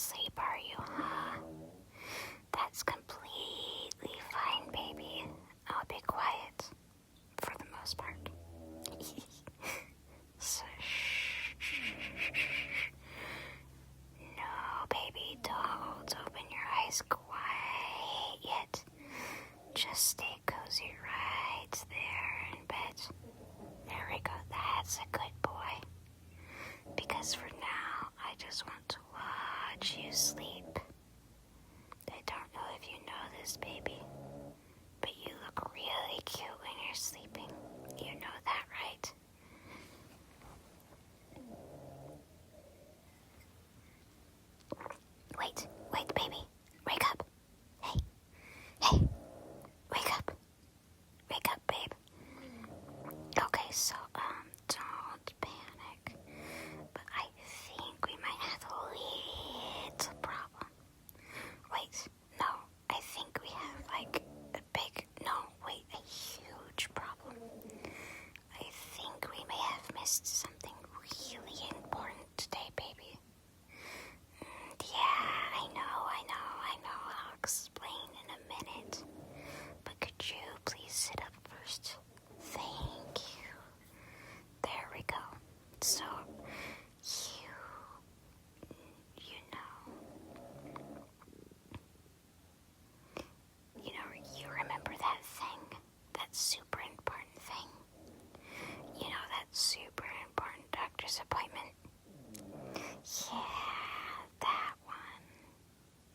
asleep, are you, huh? That's completely fine, baby. I'll be quiet for the most part. So, no, baby, don't open your eyes quite yet. Just stay cozy right there in bed. There we go. That's a good boy. Because for now, I just want to watch you sleep. I don't know if you know this, baby, but you look really cute when you're sleeping. You know that, right? Wait, baby. Wake up. Hey, wake up. Wake up, babe. Okay, so, don't panic. But I think we might have a little problem. Wait, no, I think we have, a huge problem. I think we may have missed something really important today, baby. Yeah, I know. I'll explain in a minute. But could you please sit up first? Thank you. There we go. So, you remember that thing? That super important thing? You know, that super important doctor's appointment? Yeah, that one.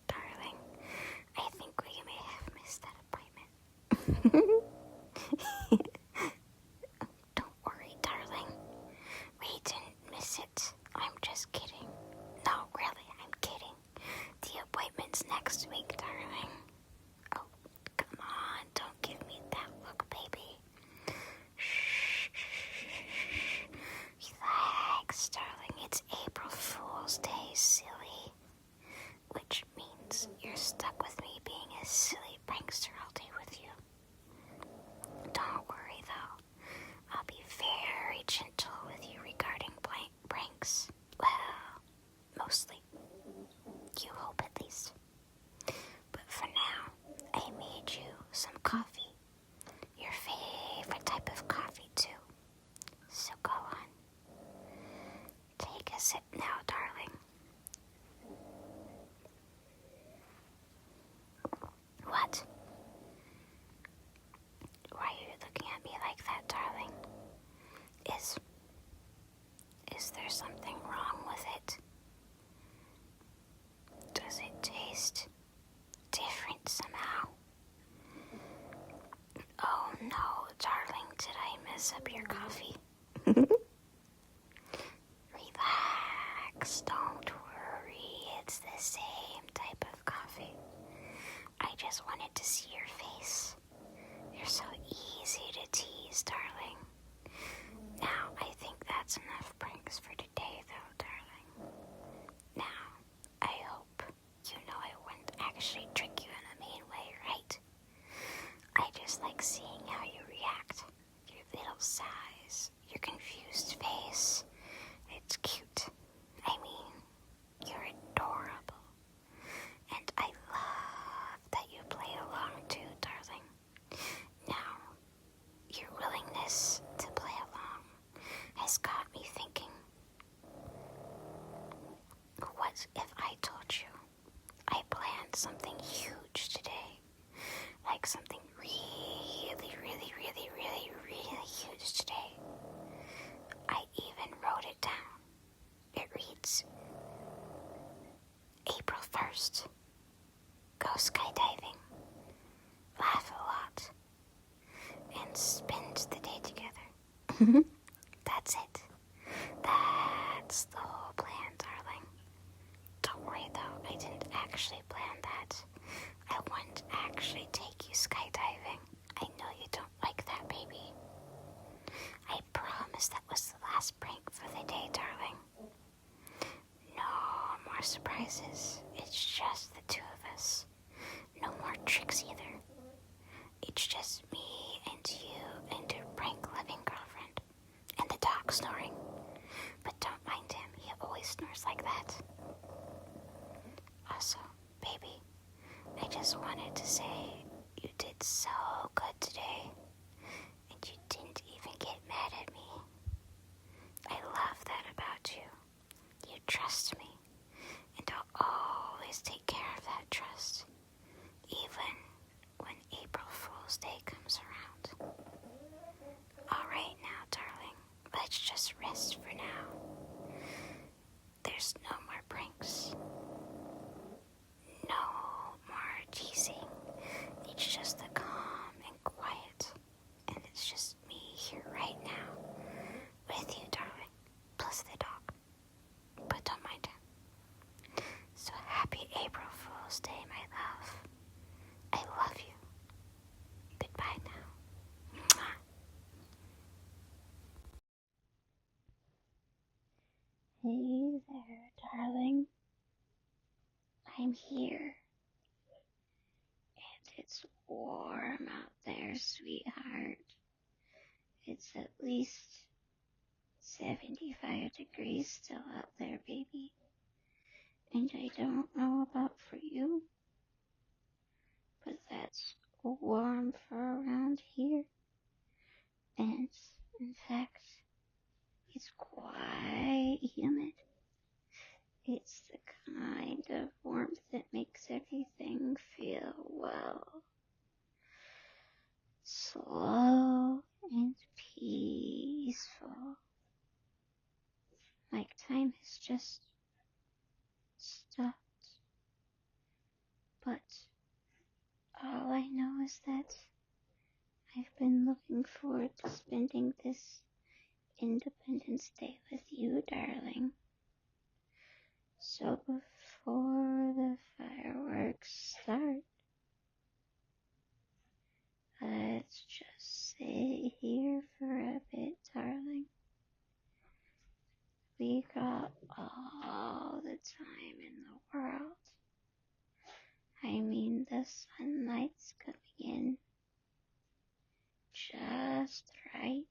Darling, I think we may have missed that appointment. Don't worry, darling. We didn't miss it. I'm just kidding. No, really, I'm kidding. The appointment's next week, darling. Oh, come on, don't give me that look, baby. Shh. Relax, darling. It's April Fool's Day, silly. Which means you're stuck with me being a silly prankster all day with you. Don't worry, though. I'll be very gentle with you regarding pranks. Well, mostly. You hope at least. But for now, I made you some coffee. Your favorite type of coffee, too. So go on. Take a sip now, darling. What? Why are you looking at me like that, darling? Is there something wrong with it? Does it taste different somehow? Oh no, darling, did I mess up your coffee? Relax, don't worry, it's the same type of coffee. I just wanted to see your face. You're so easy to tease, darling. Now, I think that's enough pranks for today, though, darling. Now, I hope you know I wouldn't actually trick you in a mean way, right? I just like seeing how you react. Your little sighs, your confused face. It's cute. I mean, you're adorable. And I love that you play along too, darling. Now, your willingness to play along has got me thinking. What if I told you I planned something huge today? Like something really, really, really, really, really huge today. I even wrote it down. It reads, April 1st. Go skydiving. Laugh a lot. And spend the day together. That's it. That's the whole plan, darling. Don't worry though, I didn't actually plan that. I wouldn't actually take you skydiving. I know you don't like that, baby. I promise that was the last prank for the day, darling. No more surprises. It's just the two of us. No more tricks either. It's just me and you and your prank-loving girlfriend. And the dog snoring. But don't mind him, he always snores like that. just wanted to say you did so good today, and you didn't even get mad at me. I love that about you. You trust me, and I'll always take care of that trust, even when April Fool's Day comes around. All right now, darling, let's just rest for now. There's no more pranks. No more teasing. It's just the calm and quiet. And it's just me here right now with you, darling. Plus the dog. But don't mind him. So happy April Fool's Day, my love. I love you. Goodbye now. Mwah. Hey there, darling. I'm here. And it's warm out there, sweetheart. It's at least 75 degrees still out there, baby. And I don't know about for you, but that's warm for around here. And in fact, it's quite humid. It's the kind of warmth that makes everything feel, well, slow and peaceful. Like time has just stopped. But all I know is that I've been looking forward to spending this Independence Day with you, darling. So before the fireworks start, let's just sit here for a bit, darling. We got all the time in the world. I mean, the sunlight's coming in just right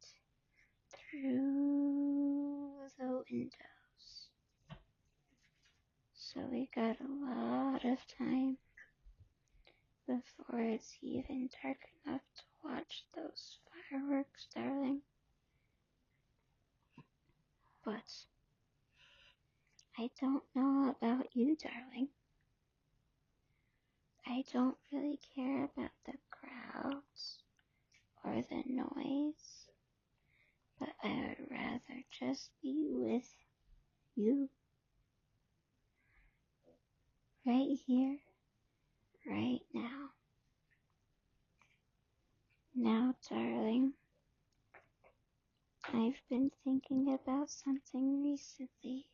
through the windows. So we got a lot of time before it's even dark enough to watch those fireworks, darling. But I don't know about you, darling. I don't really care about the crowds or the noise, but I would rather just be with you right here, right now. Now, darling, I've been thinking about something recently.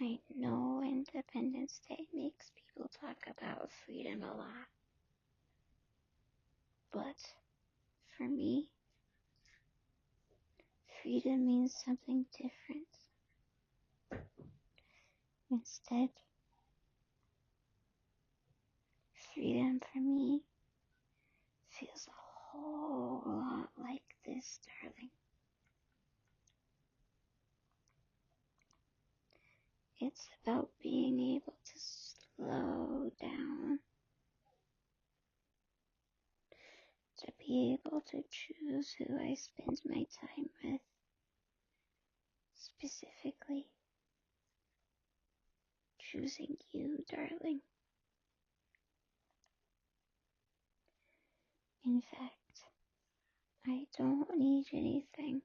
I know Independence Day makes people talk about freedom a lot, but for me, freedom means something different. Instead, freedom for me feels a whole lot like this, darling. It's about being able to slow down, to be able to choose who I spend my time with, specifically choosing you, darling. In fact, I don't need anything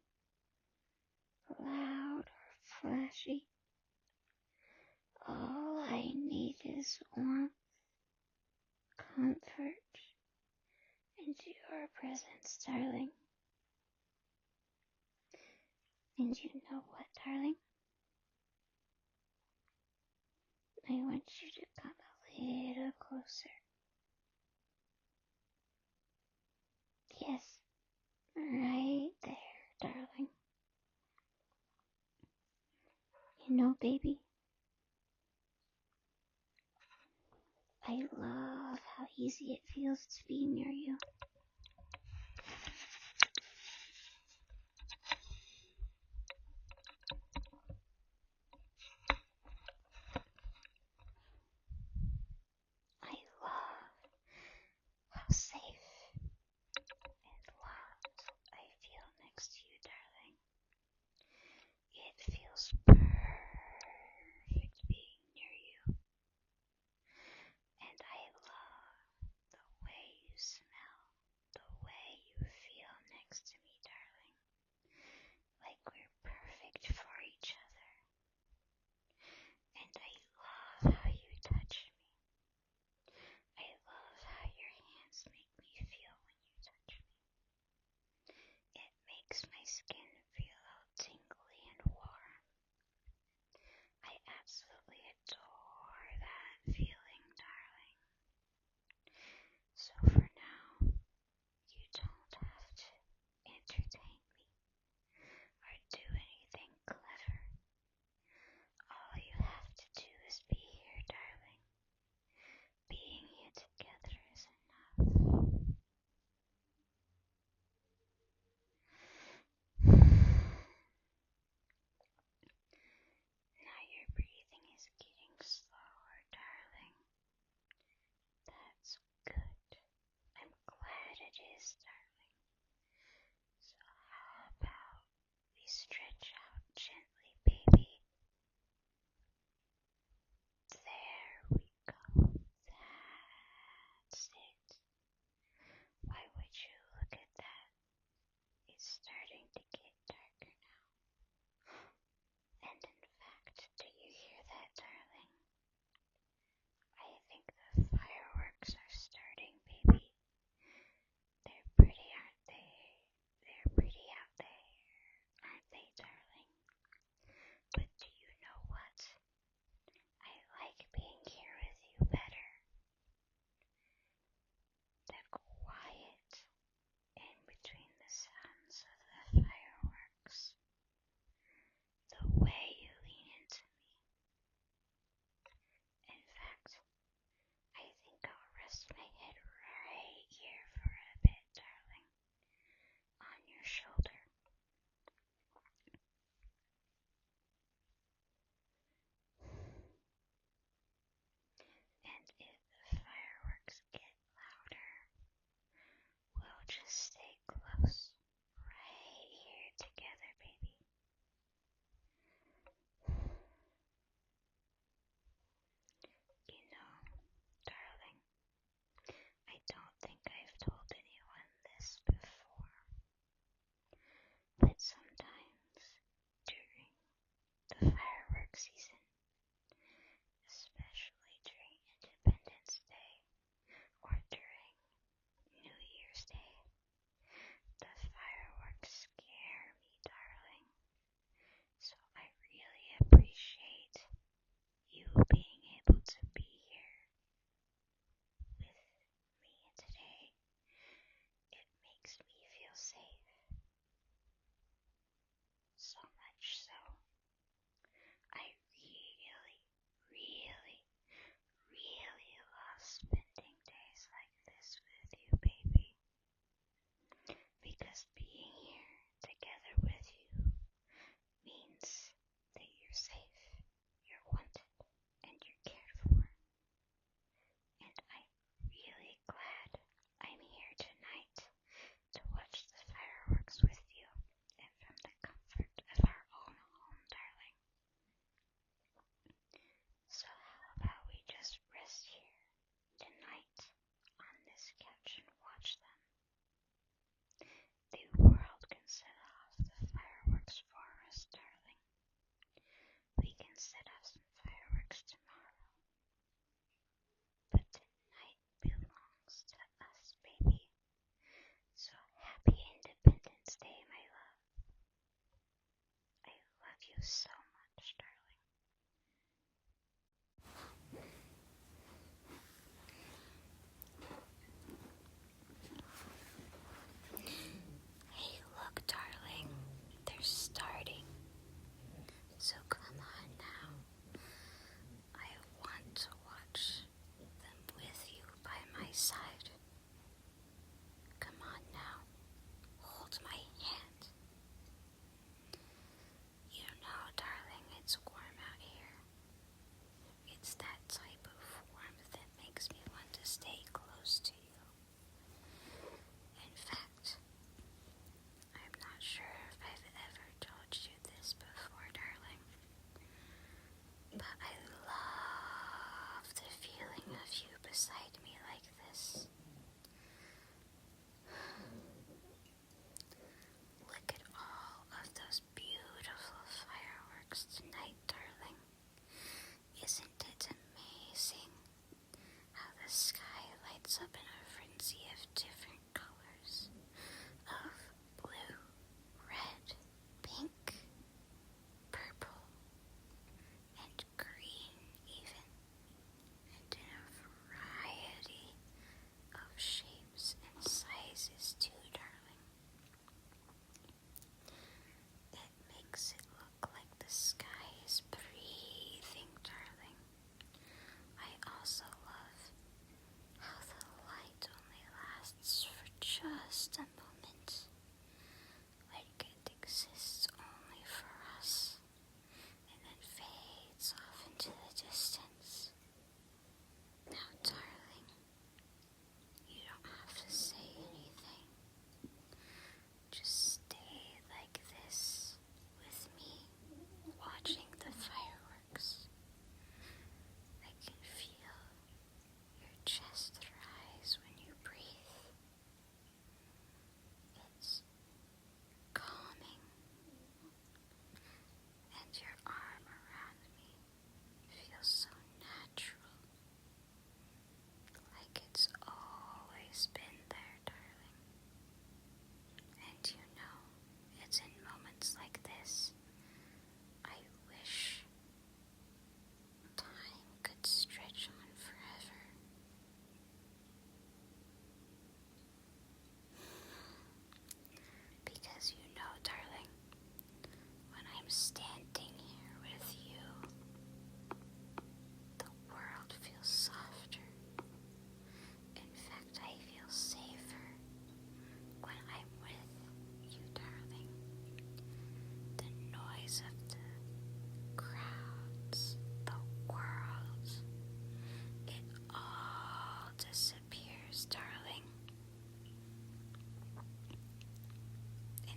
loud or flashy. All I need is warmth, comfort, and your presence, darling. And you know what, darling? I want you to come a little closer. Yes, right there, darling. You know, baby, I love how easy it feels to be near you.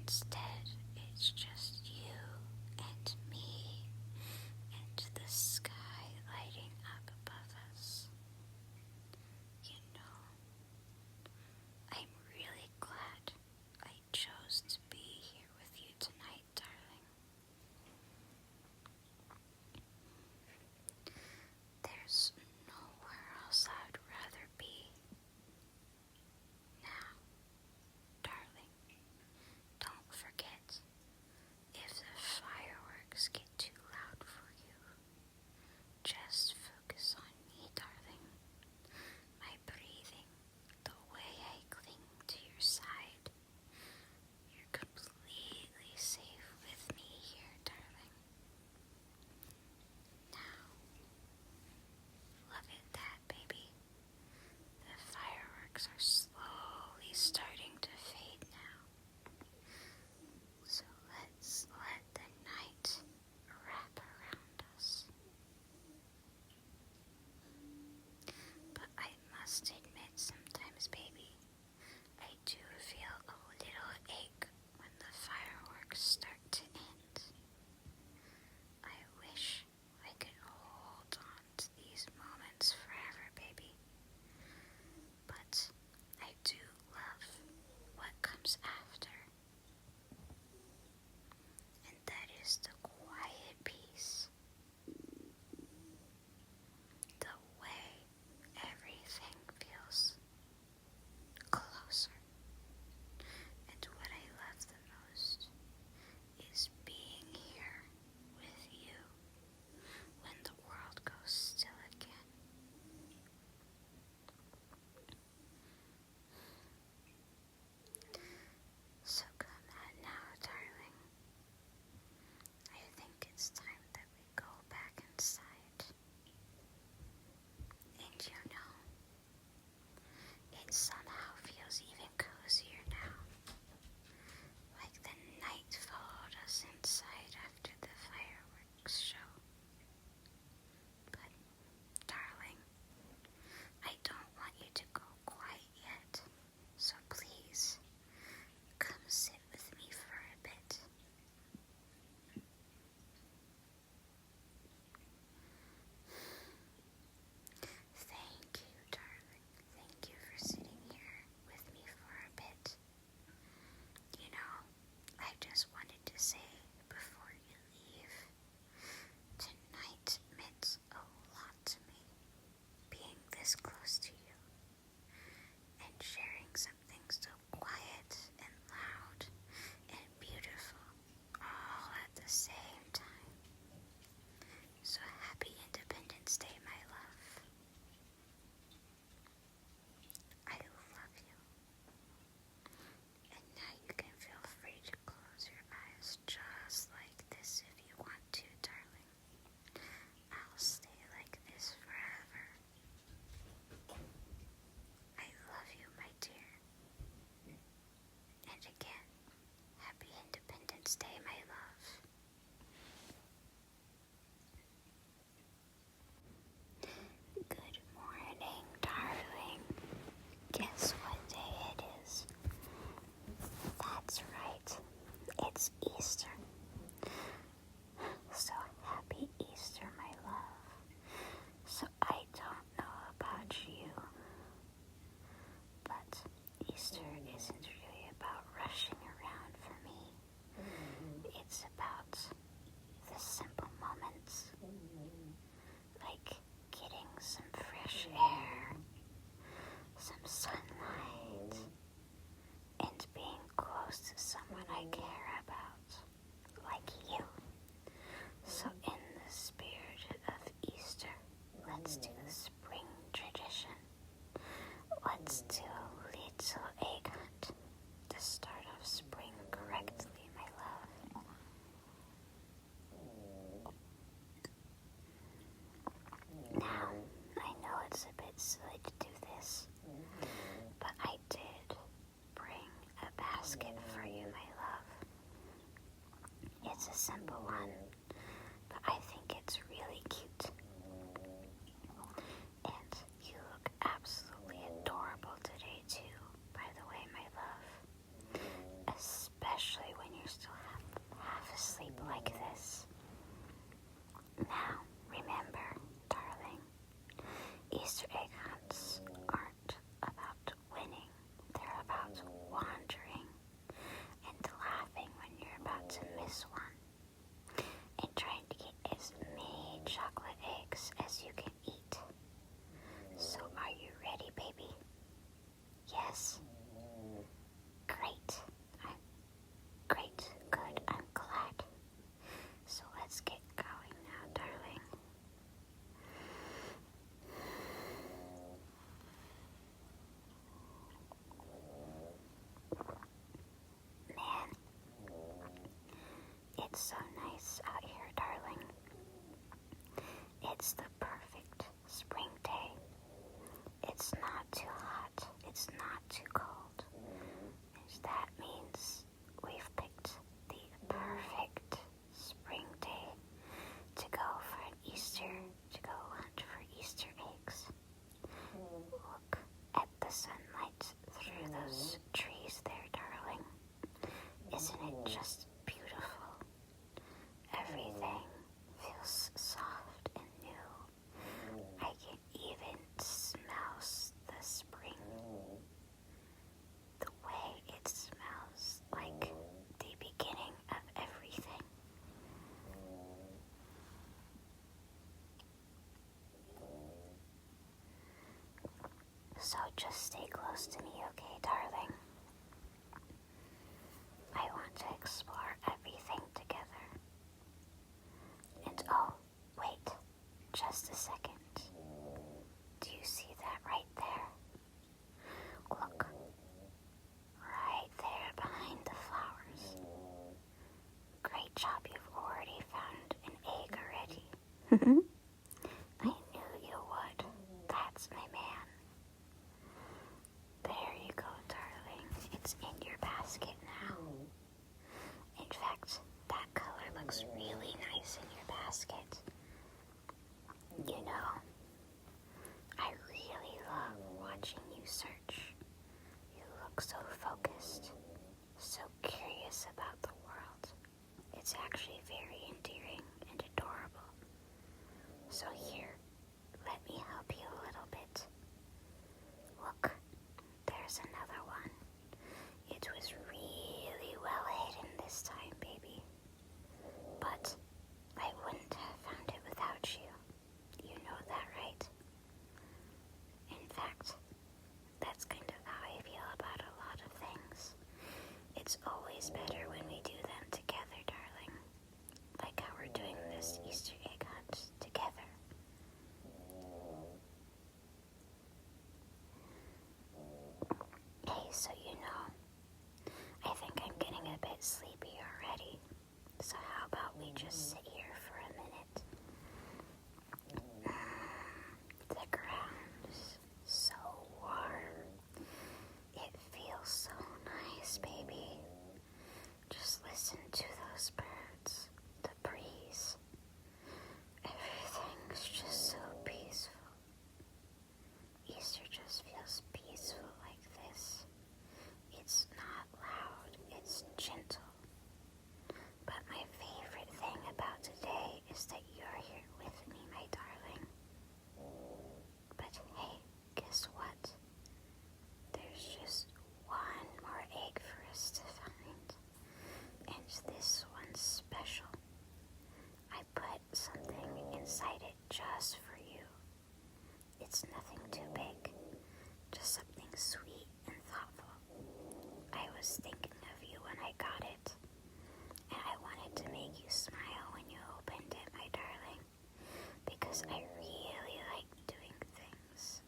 Instead, it's just you and me and the sky lighting up above us. You know, I'm really glad I chose to be here with you tonight, darling. There's nowhere else I'd rather be. Now, darling, don't forget, if the fireworks get too loud for you, just focus on me, darling. My breathing, the way I cling to your side. You're completely safe with me here, darling. Now, look at that, baby. The fireworks are slowly starting to fade now. So let's let the night wrap around us. But I must admit sometimes, baby, I do feel a little ache when the fireworks start to end. I wish I could hold on to these moments forever, baby. But I do love what comes after. And that is the quiet peace. The way everything feels closer. And what I love the most is being here with you when the world goes still again. So come on now, darling. I think it's time that we go back inside. And you know, it somehow feels even cozier now. Like the night followed us inside after the fireworks show. But, darling, I don't want you to go quite yet. So please, come sit with me for a bit. Thank you, darling. Thank you for sitting here with me for a bit. You know, I just wanted to say before you leave, tonight meant a lot to me, being this close to you, and sharing something so quiet and loud and beautiful all at the same time. So happy Independence Day, my love. I love you. And now you can feel free to close your eyes just like this if you want to, darling. I'll stay like this forever. I love you, my dear. And again, happy Independence Day, my love. Good morning, darling. Guess what day it is? That's right. It's Easter. So happy Easter, my love. So I don't know about you, but Easter isn't really about rushing around for me. It's about the simple moments, like getting some fresh air, some sunlight, and being close to someone I care about, like you. So in the spirit of Easter, let's do the spring tradition. Let's do a little egg hunt to start off spring correctly, my love. Now, I know it's a bit silly to do this, but I did bring a basket for you, my love. It's a simple one, but I think it's really cute. And you look absolutely adorable today too, by the way, my love. Especially when Yes. Great. Great. Good. I'm glad. So let's get going now, darling. Man, it's so nice out here, darling. It's the perfect spring day. It's not too hot. It's not too cold. And that means we've picked the perfect spring day to go for an Easter, to go hunt for Easter eggs. Look at the sunlight through those trees there, darling. Isn't it just beautiful? Everything feels soft and new. I can even smell the spring. The way it smells like the beginning of everything. So just stay close to me, okay, darling? I want to explore everything together. And oh, wait, just a second. Do you see that right there? Look, right there behind the flowers. Great job, you've already found an egg already. I knew you would. That's my man. There you go, darling. It's in your basket now. In fact, that color looks really nice in your basket. You know, I really love watching you search. You look so focused, so curious about the world. It's actually very endearing and adorable. So here, let me help you a little bit. Look, there's another one. It was really well hidden this time, baby. But I wouldn't have found it without you. You know that, right? In fact, that's kind of how I feel about a lot of things. It's always better when we do them together, darling. Like how we're doing this Easter egg hunt together. Hey, so you know, I think I'm getting a bit sleepy already. So how about we just sit here for a minute? The ground is so warm. It feels so nice, baby. Just listen to those birds, the breeze. Everything's just so peaceful. Easter just feels peaceful like this. It's not loud, it's gentle. But my favorite thing about today is that you're here with me, my darling. But hey, guess what? There's just one more egg for us to find. And this one's special. I put something inside it just for you. It's nothing too big, just something sweet and thoughtful. I was thinking of you when I got it, and I wanted to make you smile when you opened it, my darling, because I really like doing things,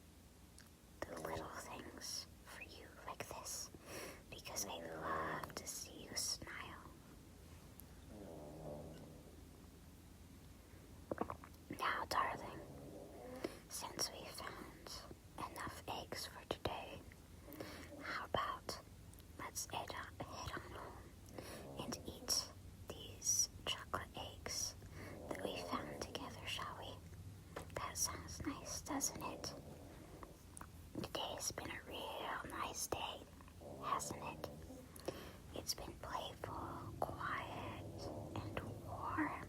the little things for you like this, because I love to see you smile. Now, darling, since we found enough eggs for today, how about let's head on home and eat these chocolate eggs that we found together, shall we? That sounds nice, doesn't it? Today's been a real nice day, hasn't it? It's been playful, quiet, and warm.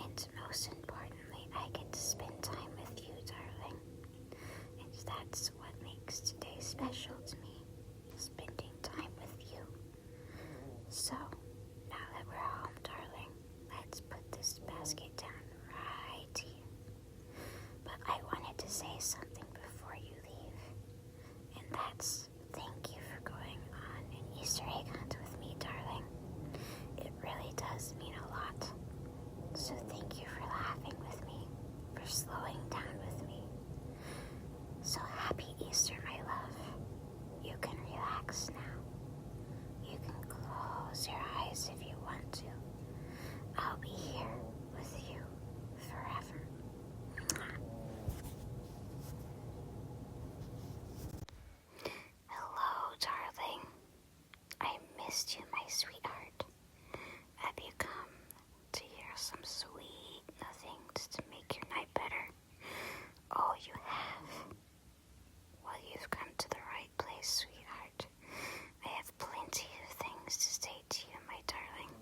And most importantly, I get to spend time with you, darling. And that's what makes today special to me, spending time with you. So, now that we're home, darling, let's put this basket down right here. But I wanted to say something before you leave. And that's, missed you, my sweetheart. Have you come to hear some sweet nothings to make your night better? Oh, you have? Well, you've come to the right place, sweetheart. I have plenty of things to say to you, my darling.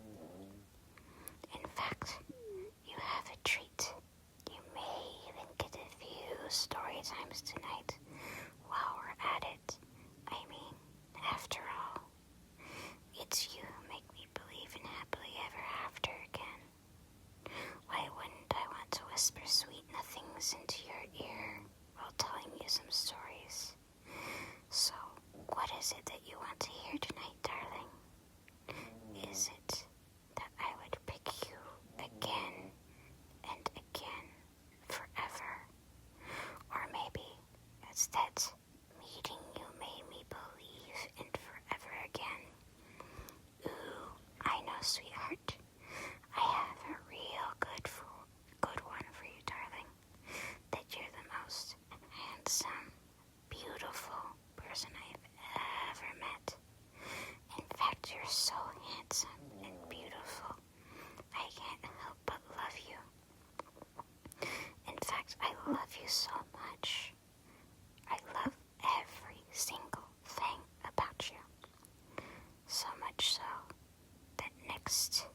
In fact, you have a treat. You may even get a few story times tonight while we're at it. I mean, after all, it's you who make me believe in happily ever after again. Why wouldn't I want to whisper sweet nothings into your ear while telling you some stories? So, what is it that you want to hear tonight, darling? Is it that I would pick you again and again forever? Or maybe it's that meeting you made me believe in forever again? Ooh, I know, sweetheart. I have a real good one for you, darling. That you're the most handsome, beautiful person I've ever met. In fact, you're so handsome and beautiful, I can't help but love you. In fact, I love you so much. I love every single thing about you. So much so that next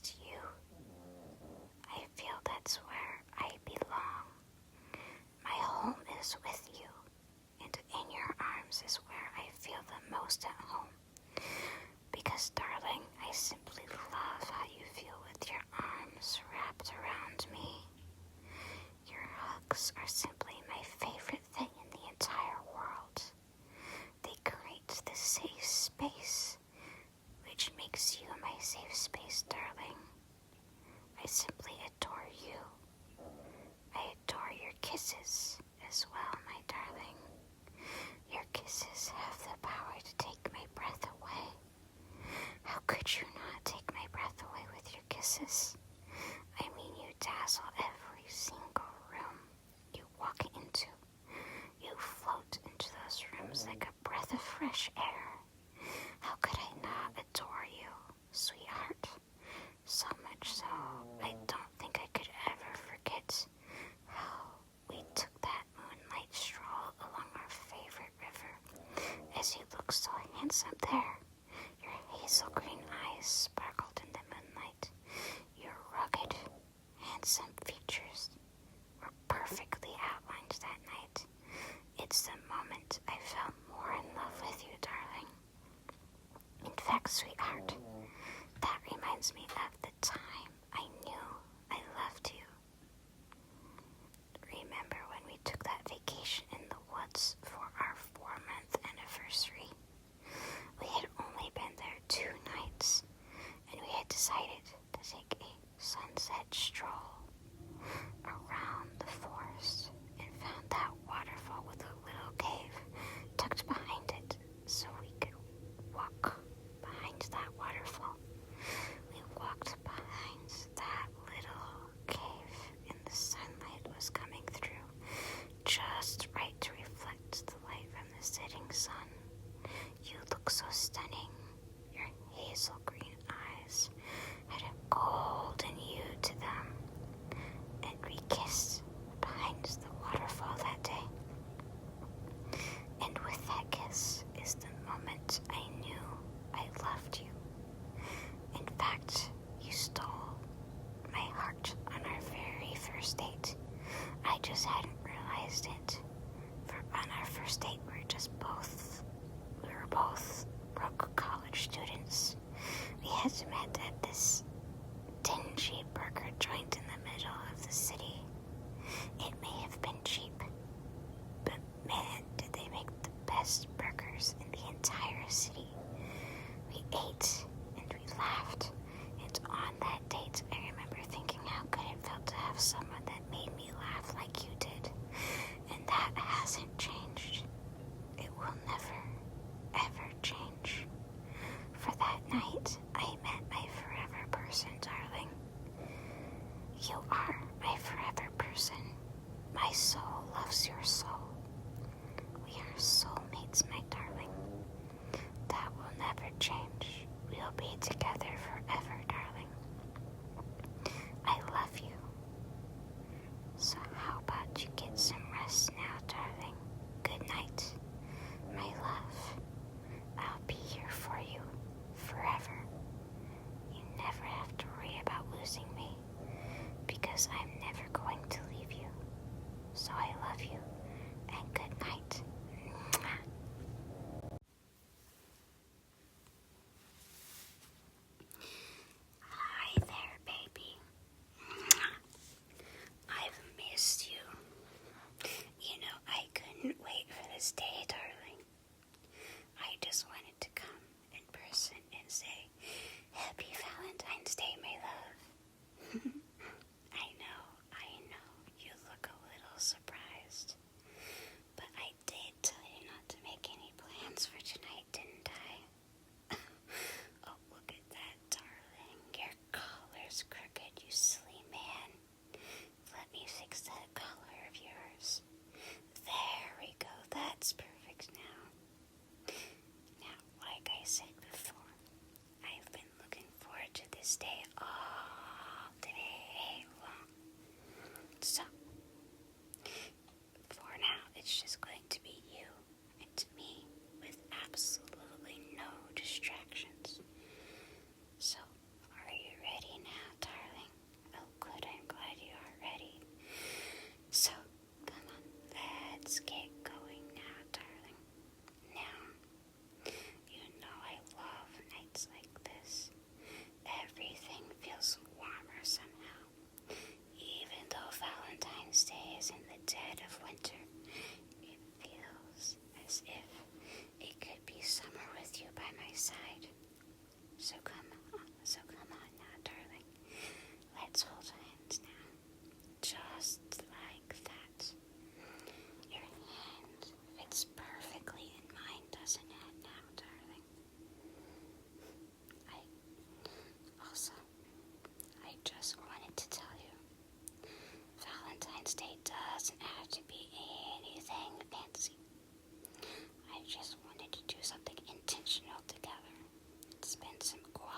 to you, I feel that's where I belong. My home is with you, and in your arms is where I feel the most at home. Because, darling, I simply love how you feel with your arms wrapped around me. Your hugs are simply my favorite thing in the entire world. They create this safe space, which makes you my safe space, darling. I simply adore you. I adore your kisses as well, my darling. Your kisses have the power to take my breath away. How could you not take my breath away with your kisses? I mean, you dazzle every single room you walk into. You float into those rooms like a breath of fresh air. How could I not adore you, sweetheart? So much so, I don't think I could ever forget how we took that moonlight stroll along our favorite river. As you look so handsome there, your hazel green eyes sparkled in the moonlight. Your rugged, handsome features were perfectly outlined that night. It's the moment I fell more in love with you, darling. In fact, sweetheart, that reminds me of the time I knew I loved you. Remember when we took that vacation in the woods for our 4-month anniversary? We had only been there 2 nights, and we had decided to take a sunset stroll around the forest and found that waterfall with a little cave tucked behind it so we could walk behind that waterfall. We walked behind that little cave and the sunlight was coming through just right to reflect the light from the setting sun. You look so stunning. Your hazel green eyes had a golden hue to them, and we kissed behind the waterfall that day. And with that kiss is the moment I knew I loved you. In fact, you stole my heart on our very first date. I just hadn't realized it. For on our first date, we were both broke college students. We had met at this dingy burger joint in the middle of the city. It may have been cheap, but man, did they make the best burgers in the entire city. We ate and we laughed, and on that date, I remember thinking how good it felt to have someone that made me laugh like you did, and that hasn't changed. It will never, ever absolutely no distractions. So, are you ready now, darling? Oh, good, I'm glad you are ready. So, come on, let's get going now, darling. Now, you know I love nights like this. Everything feels warmer somehow. Even though Valentine's Day is in the dead of winter, it feels as if it could be summer with you by my side. So come on now, darling. Let's hold hands now. Just like that. Your hand fits perfectly in mine, doesn't it now, darling? I just wanted to tell you, Valentine's Day doesn't have to be anything fancy. I just wanted to do something intentional together. Spend some quality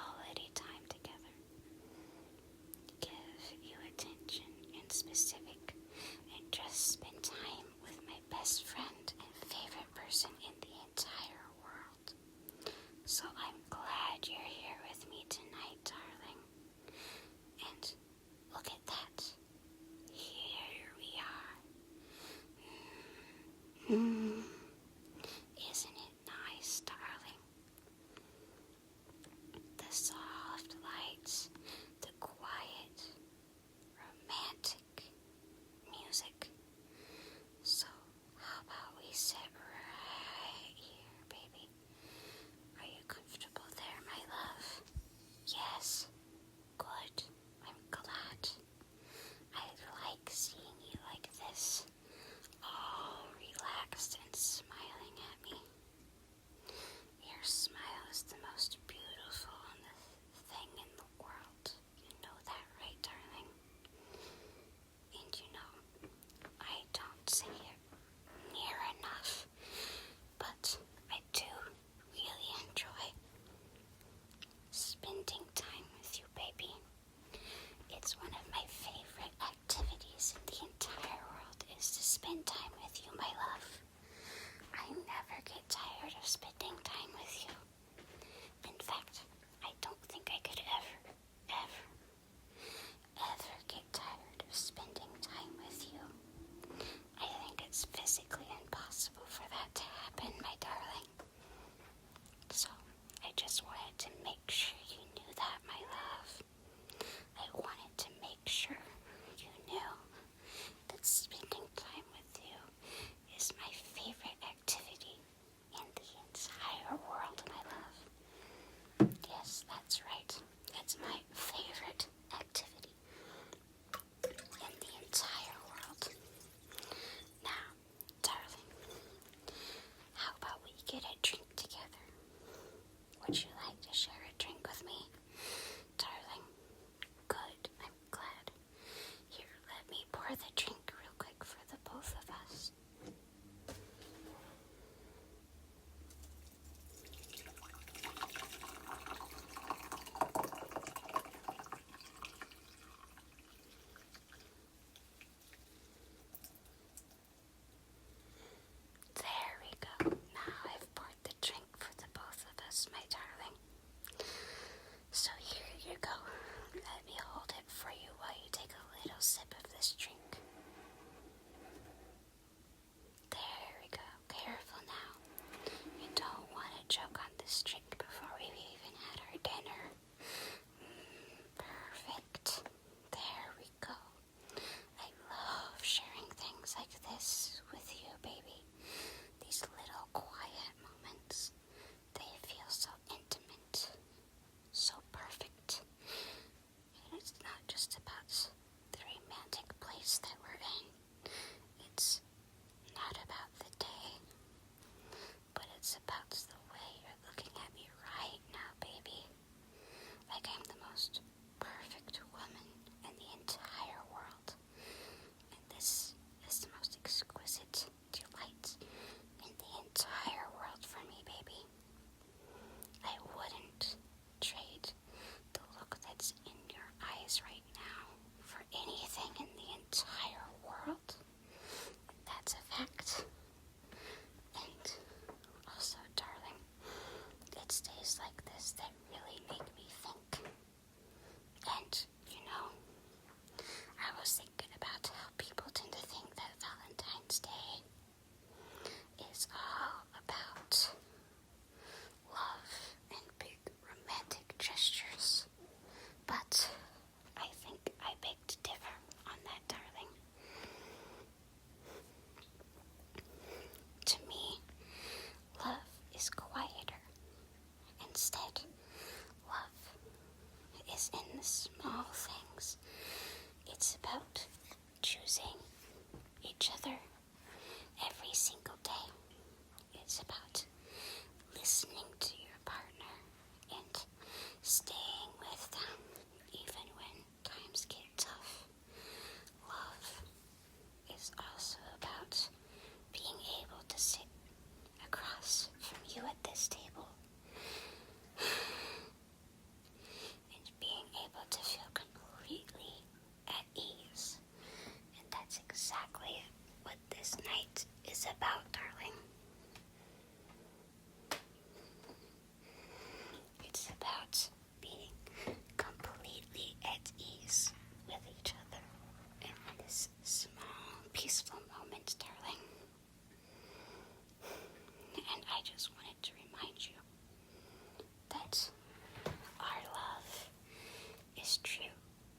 is true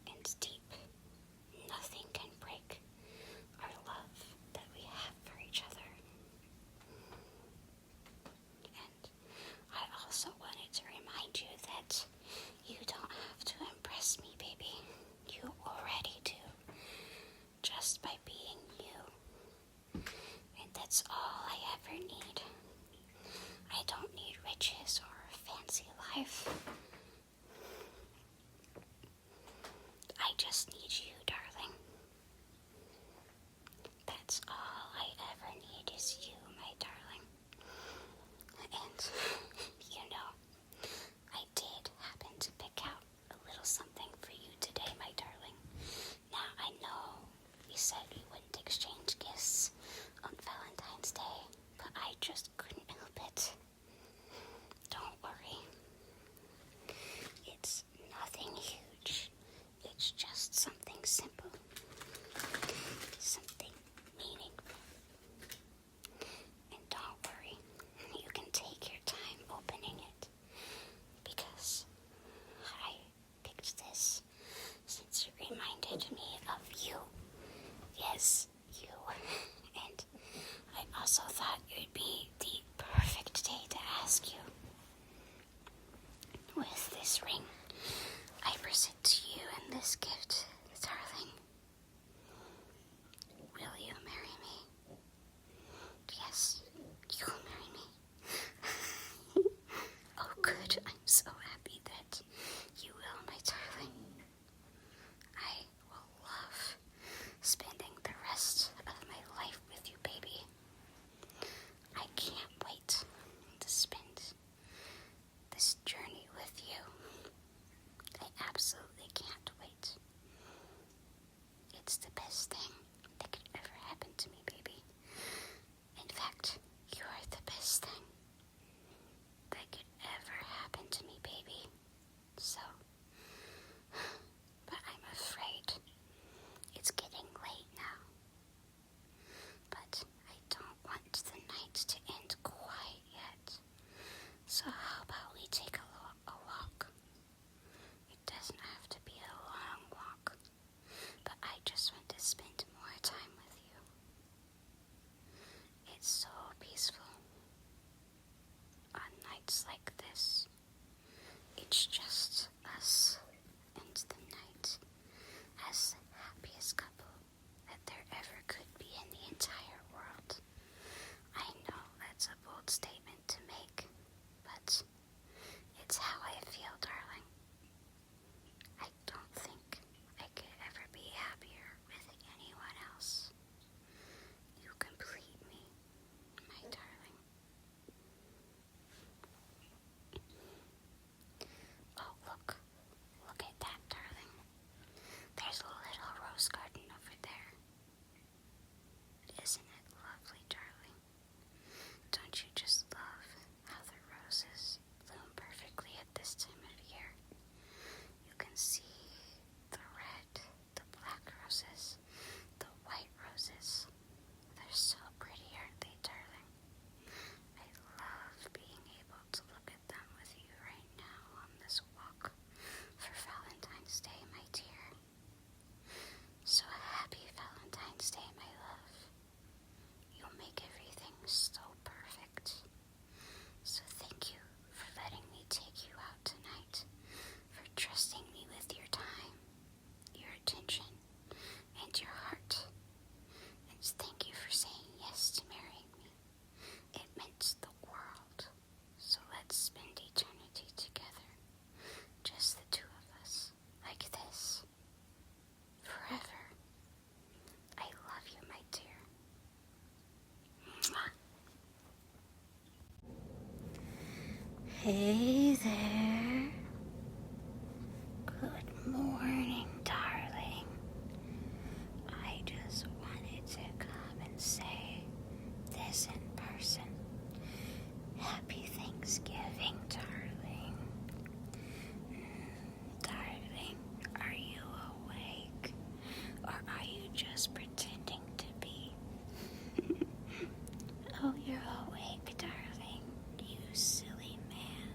and deep. Nothing can break our love that we have for each other. And I also wanted to remind you that you don't have to impress me, baby. You already do, just by being you. And that's all I ever need. I don't need riches or a fancy life. I just need you, darling. That's all I ever need is you, my darling. And, you know, I did happen to pick out a little something for you today, my darling. Now, I know we said we wouldn't exchange gifts on Valentine's Day, but I just couldn't help it. Don't worry. It's nothing huge. It's just something simple. Something meaningful. And don't worry. You can take your time opening it. Because I picked this since it reminded me of you. Yes, you. And I also thought it would be the perfect day to ask you. With this ring, I present to you in this gift, darling. Will you marry me? Yes, you'll marry me. Oh, good. I'm so happy that you will, my darling. I will love spending the rest of my life with you, baby. I can't wait to spend this journey with you. I absolutely can't wait. It's the best thing that could ever happen to me, baby. In fact, you are the best thing that could ever happen to me, baby. So, but I'm afraid it's getting late now. But I don't want the night to end quite yet. So how about we take a walk? It doesn't have to be a long walk, but I just want to spend more time with you. It's so peaceful. On nights like this, it's just us and the night, as the happiest couple that there ever could be in the entire world. I know that's a bold statement to make, but it's how I feel, darling. I don't think I could ever be happier with anyone else. You complete me, my darling. Oh, look at that, darling. There's a little rose garden over there. Isn't it lovely, darling? Don't you just love how the roses bloom perfectly at this time of year? You can see the red, the black roses, the white roses. They're so pretty, aren't they, darling? I love being able to look at them with you right now on this walk for Valentine's Day, my dear. So happy Valentine's Day, my love. You'll make everything so perfect. So thank you for letting me take you out tonight, for trusting me with your time, your attention, and your heart. And thank you for saying yes to marrying me. It meant the world. So let's spend eternity together, just the two of us, like this, forever. I love you, my dear. Mwah. Hey there. Good morning, darling. I just wanted to come and say this in person. Happy Thanksgiving, darling. Darling, are you awake? Or are you just pretending to be? Oh, you're awake, darling. You silly man.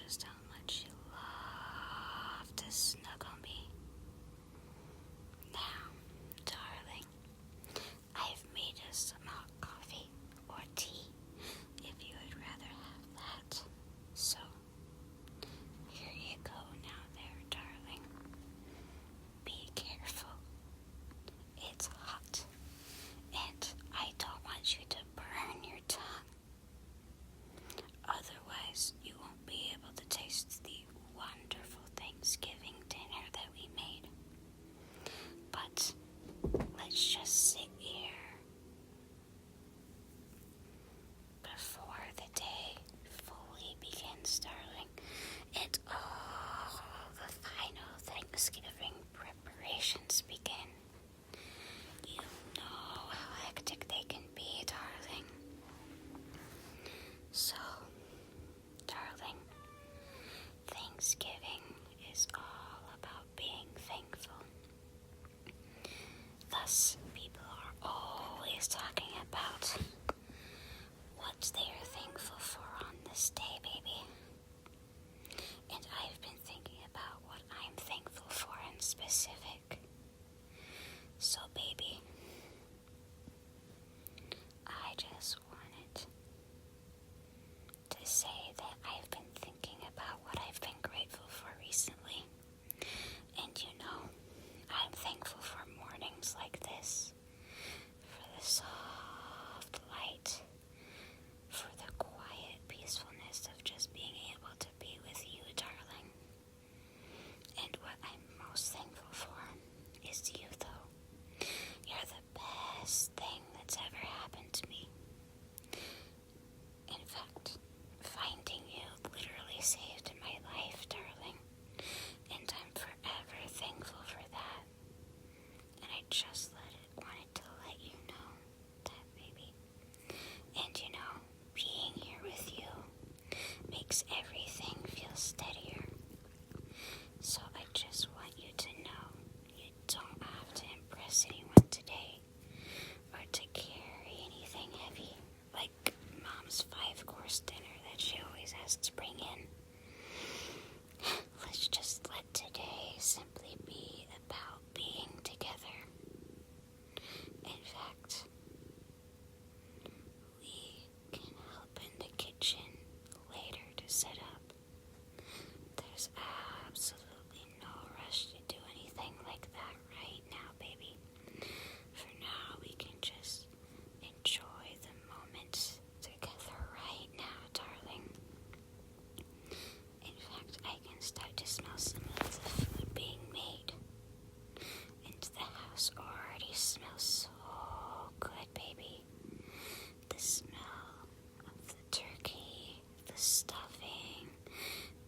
just how much you love to snuggle me. Now, darling, I've made us some hot coffee or tea if you would rather have that. So, here you go now there, darling. Be careful. It's hot, and I don't want you to burn your tongue. Otherwise, you won't be able to taste the wonderful Thanksgiving dinner that we made. But let's just sit here before the day fully begins, darling, and all the final Thanksgiving preparations begin. You know how hectic they can be, darling. So, darling, Thanksgiving is all about being thankful. Thus, people are always talking about what they are thankful for on this day, baby. And I've been thinking about what I'm thankful for in specific. So, baby, I just wanted to say that I've been thinking about what I've been grateful for recently. And you know, I'm thankful for mornings like this, for the soft light, for the quiet peacefulness of just being able to be with you, darling. And what I'm most thankful for is you, though. You're the best thing that's ever happened to me. In fact, finding you literally saved my life, darling. And I'm forever thankful for that. And I just wanted to let you know that, baby. And you know, being here with you makes everything feel steadier. So I just want you to know you don't have to impress anyone today or to carry anything heavy like Mom's 5-course dinner that she always has to bring in. Let's just let today simply be about being together. In fact, we can help in the kitchen later to set up. There's absolutely no rush to do anything like that right now, baby. For now, we can just enjoy the moment together right now, darling. In fact, I can start to smell some of the food being made. And the house already smells so good, baby. The smell of the turkey, the stuffing,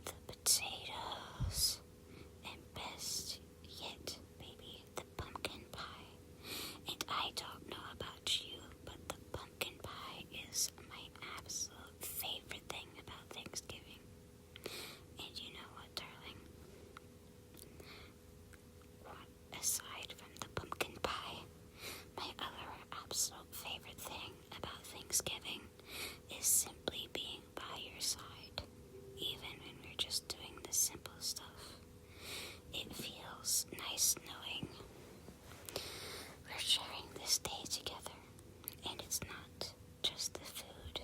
the potatoes, and best yet, baby, the pumpkin pie. And I don't know about you, but the pumpkin pie is my absolute favorite thing about Thanksgiving. And you know what, darling? Aside from the pumpkin pie, my other absolute favorite thing about Thanksgiving is simply being by your side, even when we're just doing the simple stuff. It feels nice knowing we're sharing this day together, and it's not just the food,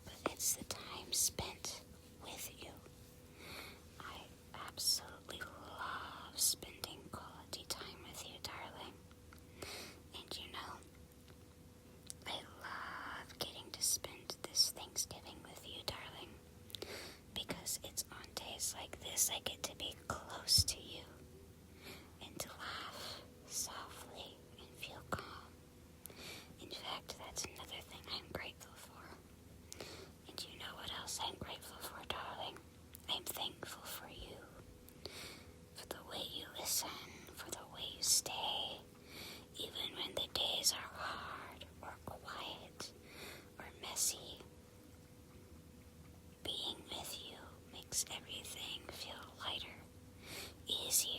but it's the time spent with you. I absolutely love spending quality time with you, darling. And you know, I love getting to spend this Thanksgiving with you, darling, because it's on days like this I get to be close to you and to laugh softly and feel calm. In fact, that's another thing I'm grateful for. And you know what else I'm grateful for, darling? I'm thankful for you, for the way you listen, for the way you stay, even when the days are hard or quiet or messy. Being with you makes everything feel lighter, easier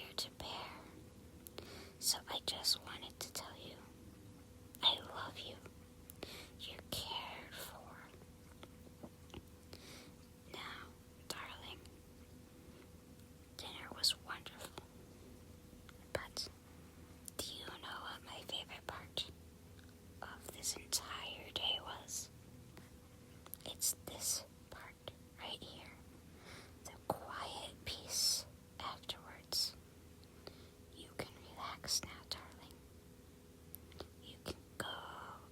right here. The quiet peace afterwards. You can relax now, darling. You can go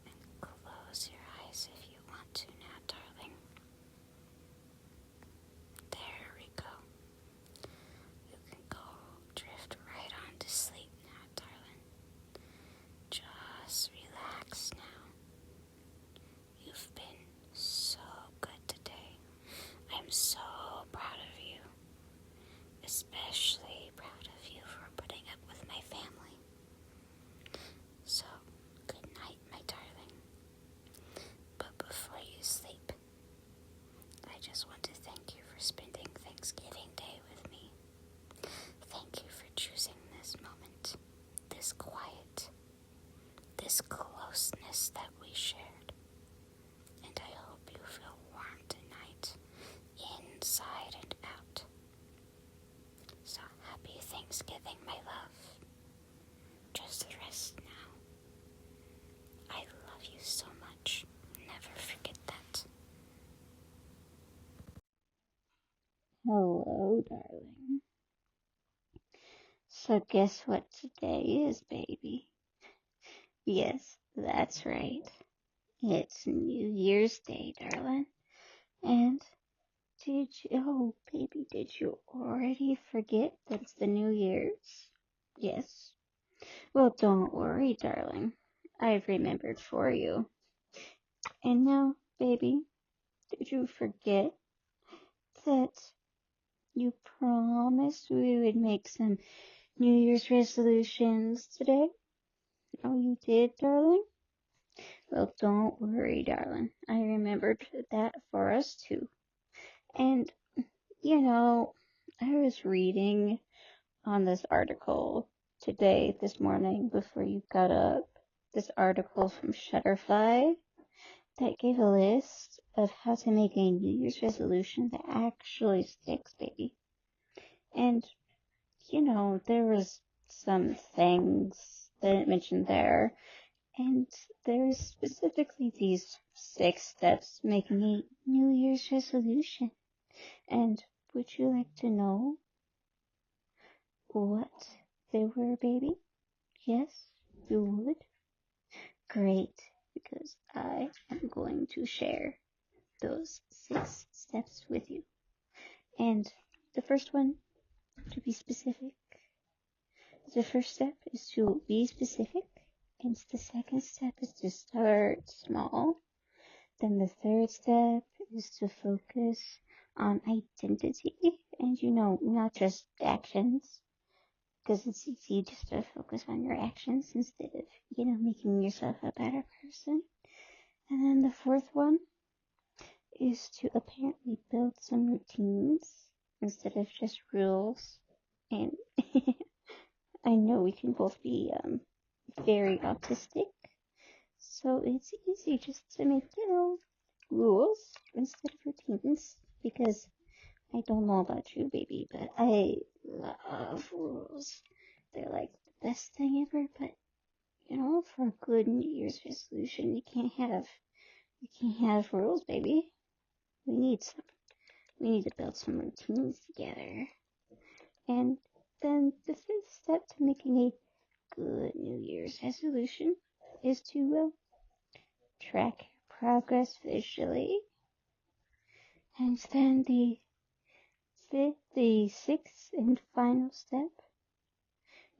and close your eyes if you want to now, darling. There we go. You can go drift right on to sleep now, darling. Just relax now. You've been so good today. I'm so proud of you. Especially proud of you for putting up with my family. So, good night, my darling. But before you sleep, I just want to thank you for spending Thanksgiving Day with me. Thank you for choosing this moment, this quiet, this closeness that we shared. And I hope you feel warm tonight, inside and out. So happy Thanksgiving, my love. Just rest now. I love you so much. Never forget that. Hello, darling. So guess what today is, baby? Yes, that's right. It's New Year's Day, darling. And did you already forget that it's the New Year's? Yes. Well, don't worry, darling. I've remembered for you. And now, baby, did you forget that you promised we would make some New Year's resolutions today? Oh, you did, darling? Well, don't worry, darling. I remembered that for us too. And, I was reading on this article this morning, before you got up. This article from Shutterfly that gave a list of how to make a New Year's resolution that actually sticks, baby. And, there was some things that it mentioned there. And there's specifically these 6 steps making a New Year's resolution. And would you like to know what they were, baby? Yes, you would? Great, because I am going to share those 6 steps with you. And the first one, to be specific. The first step is to be specific. And the second step is to start small. Then the third step is to focus on identity and, not just actions, because it's easy just to focus on your actions instead of, making yourself a better person. And then the fourth one is to apparently build some routines instead of just rules. And I know we can both be very autistic, so it's easy just to make, rules instead of routines, because I don't know about you, baby, but I love rules. They're like the best thing ever, but for a good New Year's resolution, we can't have rules, baby. We need to build some routines together. And then the fifth step to making a good New Year's resolution is to track your progress visually. And then the sixth and final step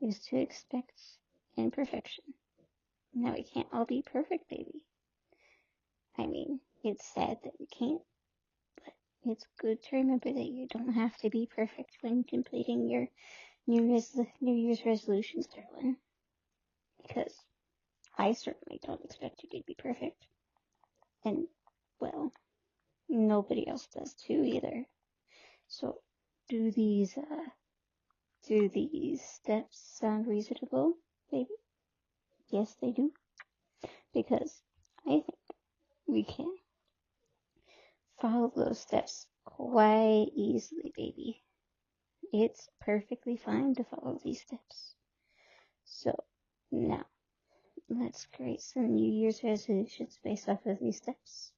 is to expect imperfection. Now, we can't all be perfect, baby. I mean, it's sad that we can't, but it's good to remember that you don't have to be perfect when completing your New Year's resolutions, darling. Because I certainly don't expect you to be perfect. And, well, nobody else does too either. So, do these steps sound reasonable, baby? Yes, they do. Because I think we can follow those steps quite easily, baby. It's perfectly fine to follow these steps. So, now, let's create some New Year's resolutions based off of these steps.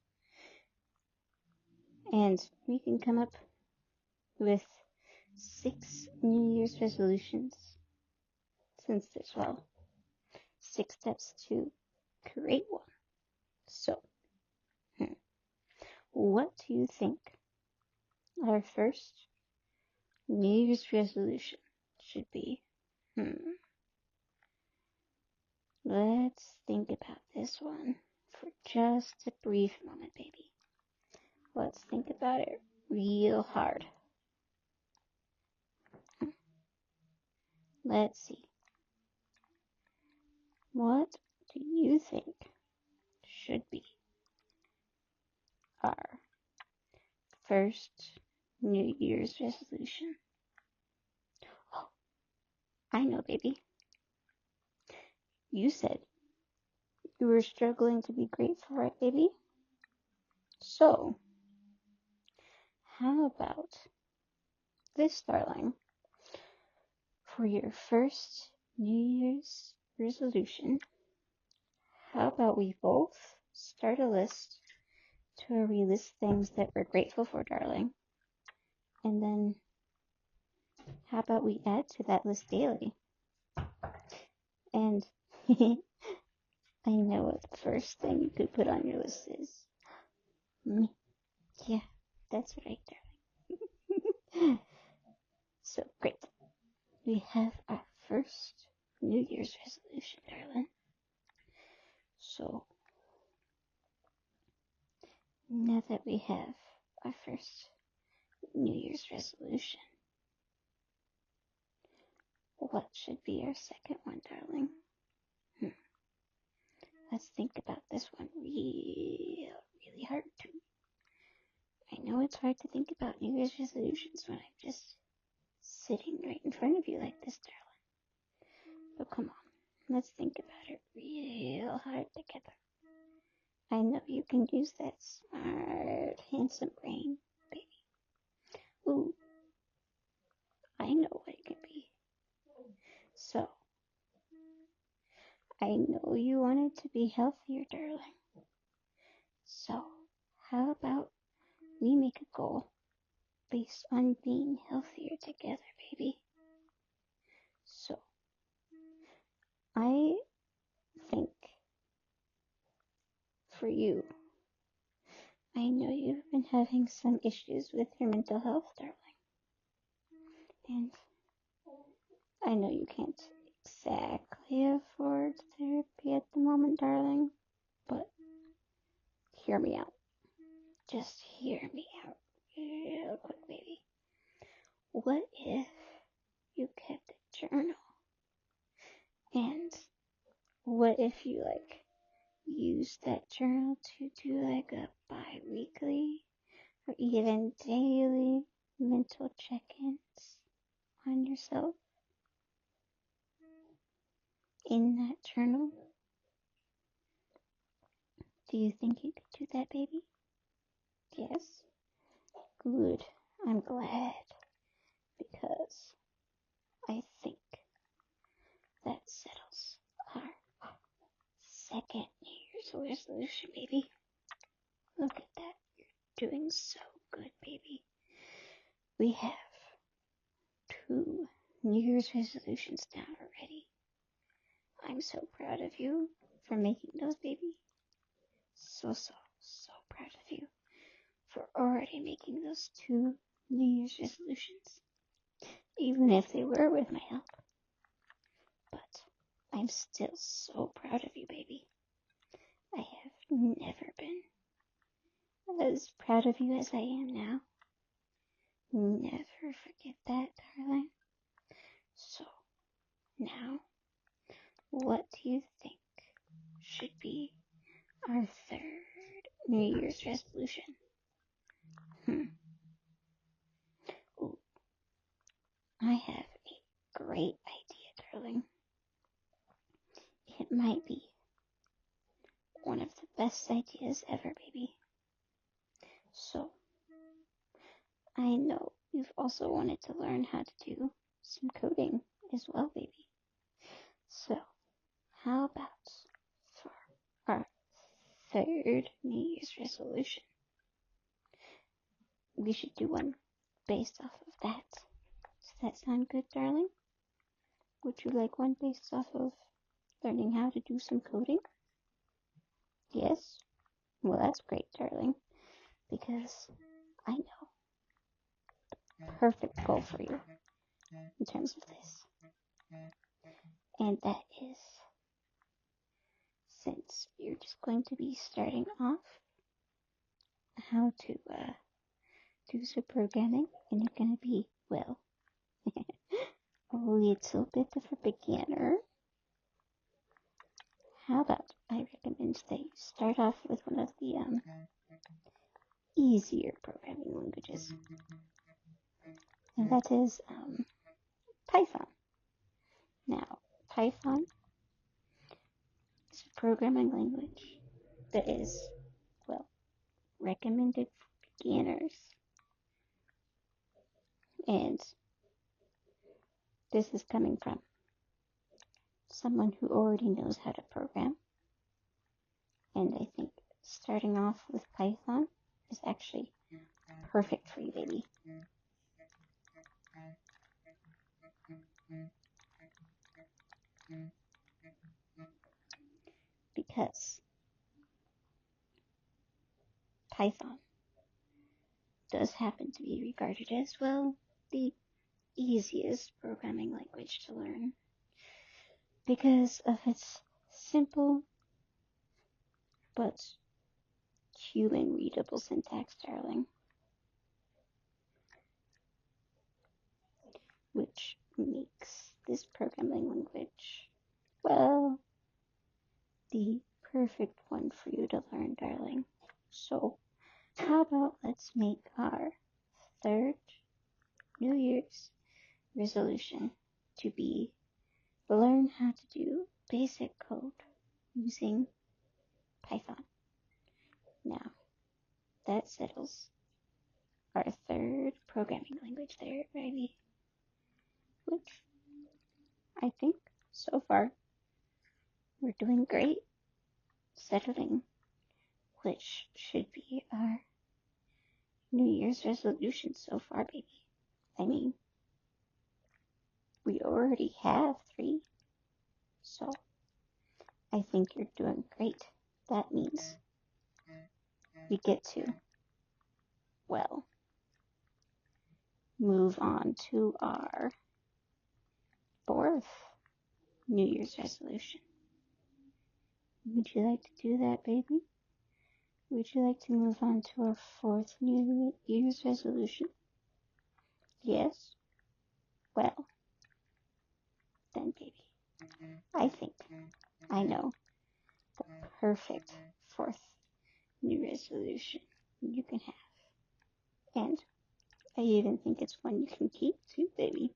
And we can come up with 6 New Year's resolutions, since there's, 6 steps to create one. So, what do you think our first New Year's resolution should be? Let's think about this one for just a brief moment, baby. Let's think about it real hard. Let's see. What do you think should be our first New Year's resolution? Oh, I know, baby. You said you were struggling to be grateful, right, baby? So, how about this, darling? For your first New Year's resolution, how about we both start a list to where we list things that we're grateful for, darling? And then how about we add to that list daily? And I know what the first thing you could put on your list is. Me. Yeah, that's right, darling. So great. We have our first New Year's resolution, darling. So now that we have our first New Year's resolution, what should be our second one, darling? Let's think about this one really hard too. I know it's hard to think about New Year's resolutions when I'm just sitting right in front of you like this, darling. So come on, let's think about it real hard together. I know you can use that smart, handsome brain, baby. Ooh, I know what it could be. So, I know you wanted to be healthier, darling. So, how about we make a goal based on being healthier together, baby? So, I think for you, I know you've been having some issues with your mental health, darling. And I know you can't exactly afford therapy at the moment, darling, but hear me out. Just hear me out real quick, baby. What if you kept a journal? And what if you use that journal to do a bi-weekly or even daily mental check-ins on yourself in that journal? Do you think you could do that, baby? Yes? Good. I'm glad. Because I think that settles our second New Year's resolution, baby. Look at that. You're doing so good, baby. We have 2 New Year's resolutions down already. I'm so proud of you for making those, baby. So proud of you for already making those 2 New Year's resolutions. Even if they were with my help. But I'm still so proud of you, baby. I have never been as proud of you as I am now. Never forget that, darling. So, now, what do you think should be our third New Year's resolution? Ooh, I have a great idea, darling. It might be one of the best ideas ever, baby. So, I know you've also wanted to learn how to do some coding as well, baby. So, how about for our third New Year's resolution, we should do one based off of that. Does that sound good, darling? Would you like one based off of learning how to do some coding? Yes? Well, that's great, darling, because I know the perfect goal for you in terms of this. And that is, since you're just going to be starting off how to do some programming, and you're going to be, well, a little bit of a beginner, how about I recommend that you start off with one of the easier programming languages, and that is Python. Now, Python is a programming language that is, well, recommended for beginners, and this is coming from someone who already knows how to program, and I think starting off with Python is actually perfect for you, baby. Because Python does happen to be regarded as, well, the easiest programming language to learn because of its simple but human readable syntax, darling, which makes this programming language, well, the perfect one for you to learn, darling. So, how about let's make our third New Year's resolution to be learn how to do basic code using Python. Now, that settles our third programming language there, baby. Which I think so far we're doing great settling, which should be our New Year's resolution so far, baby. I mean, we already have 3, so I think you're doing great. That means we get to, well, move on to our 4th New Year's resolution. Would you like to do that, baby? Would you like to move on to our 4th New Year's resolution? Yes? Well, then, baby, I think I know the perfect 4th New resolution you can have. And I even think it's one you can keep too, baby.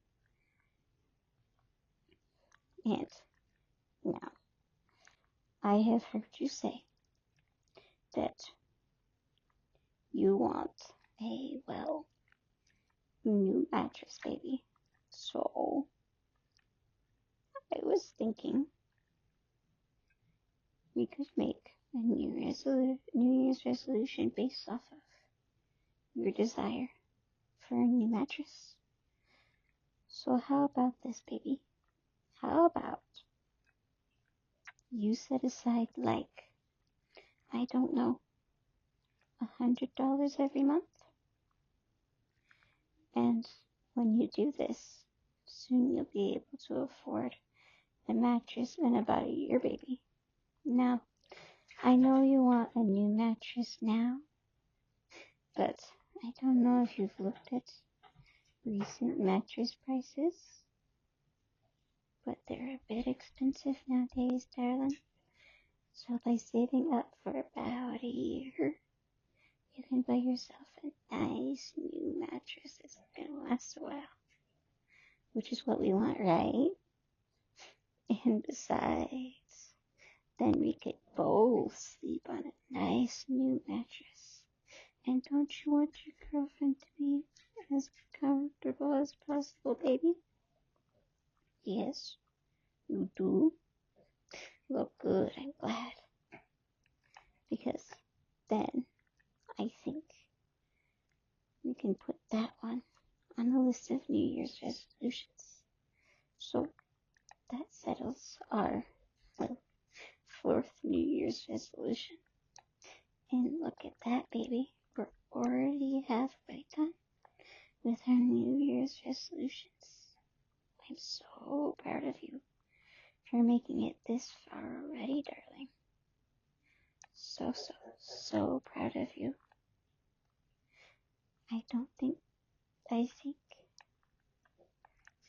And now, I have heard you say that you want a, well, new mattress, baby. So, I was thinking we could make a New Year's resolution based off of your desire for a new mattress. So how about this, baby? How about you set aside, like, I don't know, $100 every month? And when you do this, soon you'll be able to afford a mattress in about a year, baby. Now, I know you want a new mattress now, but I don't know if you've looked at recent mattress prices, but they're a bit expensive nowadays, darling. So by saving up for about a year, you can buy yourself a nice new mattress that's gonna last a while, which is what we want, right? And besides, then we could both sleep on a nice new mattress. And don't you want your girlfriend to be as comfortable as possible, baby? Yes, you do. Well, good, I'm glad. Because then I think you can put that one on the list of New Year's resolutions. So that settles our fourth New Year's resolution. And look at that, baby. We're already halfway done with our New Year's resolutions. I'm so proud of you for making it this far already, darling. So proud of you. I think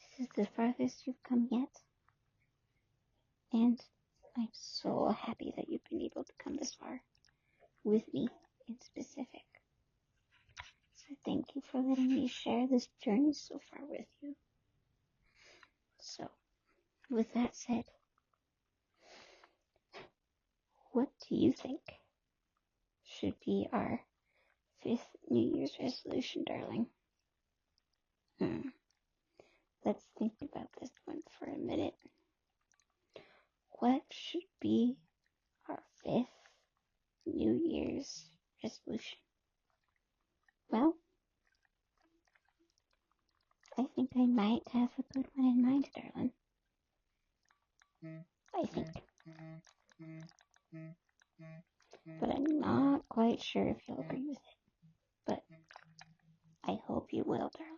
this is the farthest you've come yet. And I'm so happy that you've been able to come this far with me in specific. So thank you for letting me share this journey so far with you. So, with that said, what do you think should be our fifth New Year's resolution, darling? Let's think about this one for a minute. What should be our fifth New Year's resolution? Well, I think I might have a good one in mind, darling. I think. But I'm not quite sure if you'll agree with it. But I hope you will, darling.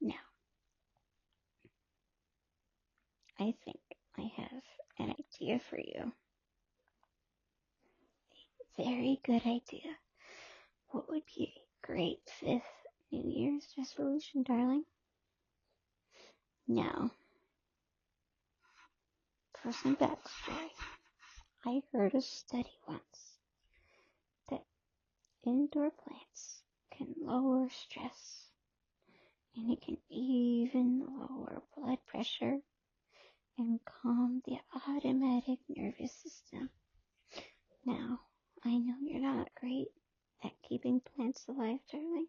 Now, I think I have an idea for you. A very good idea. What would be a great fifth New Year's resolution, darling? Now, for some backstory, I heard a study once that indoor plants can lower stress, and it can even lower blood pressure and calm the automatic nervous system. Now, I know you're not great at keeping plants alive, darling,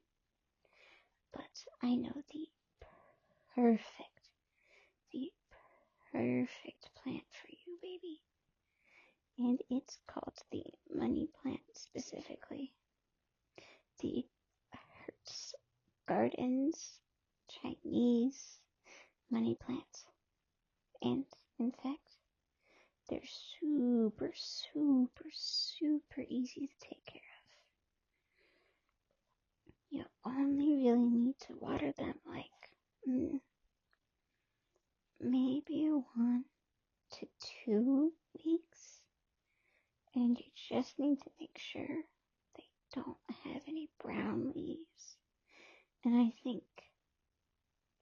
but I know the perfect plant for you, baby. And it's called the money plant specifically. The Hertz Gardens Chinese money plant. And in fact, they're super easy to take care of. You only really need to water them like maybe 1 to 2 weeks. And you just need to make sure they don't have any brown leaves. And I think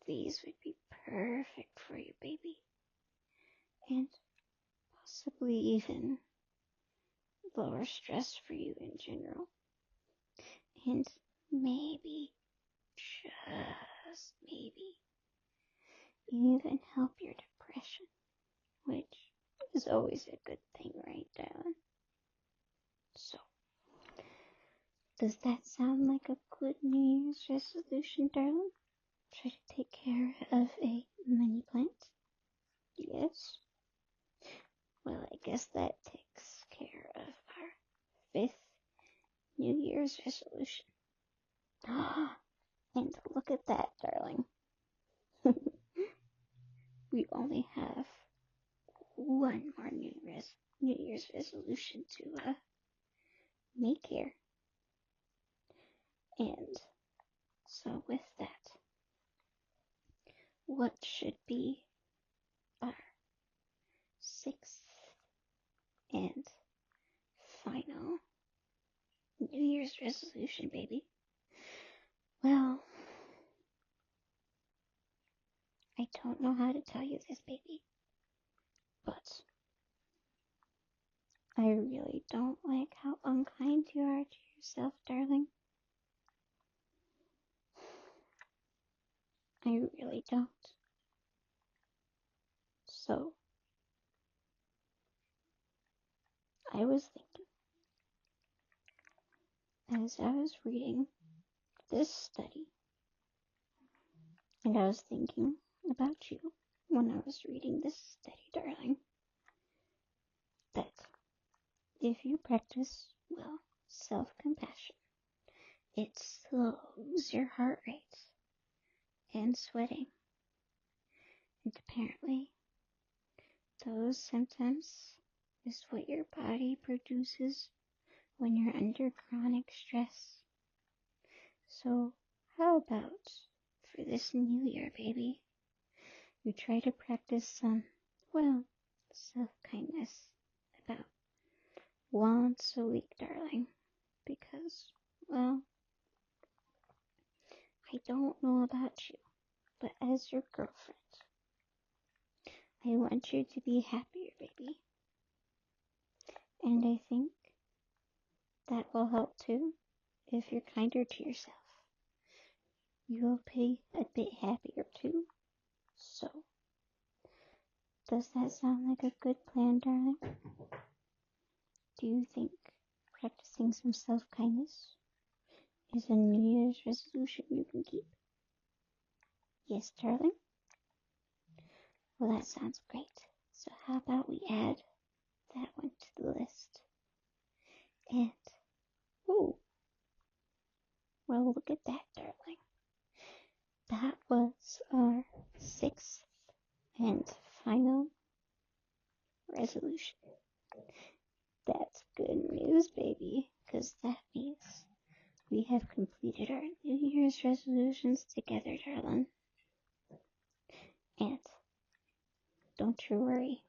these would be perfect for you, baby. And possibly even lower stress for you in general. And maybe, just maybe, even help your depression, which is always a good thing, right, darling? So, does that sound like a good New Year's resolution, darling? Try to take care of a money plant? Yes? Well, I guess that takes care of our fifth New Year's resolution. And look at that, darling. We only have one more New Year's resolution to make here. And so with that, what should be our sixth and final New Year's resolution, baby? Well, I don't know how to tell you this, baby, but I really don't like how unkind you are to yourself, darling. I really don't. So, I was thinking, as I was reading this study, and I was thinking about you when I was reading this study, darling, that If you practice, well, self-compassion, it slows your heart rate and sweating. And apparently, those symptoms is what your body produces when you're under chronic stress. So, how about for this new year, baby, you try to practice some, well, self-kindness about once a week, darling, because, well, I don't know about you, but as your girlfriend, I want you to be happier, baby. And I think that will help too if you're kinder to yourself. You'll be a bit happier too. So, does that sound like a good plan, darling? Do you think practicing some self-kindness is a New Year's resolution you can keep? Yes, darling? Well, that sounds great. So how about we add that one to the list? And, ooh, well, look at that, darling. That was our 6th and final resolution. That's good news, baby, because that means we have completed our New Year's resolutions together, darling. And don't you worry,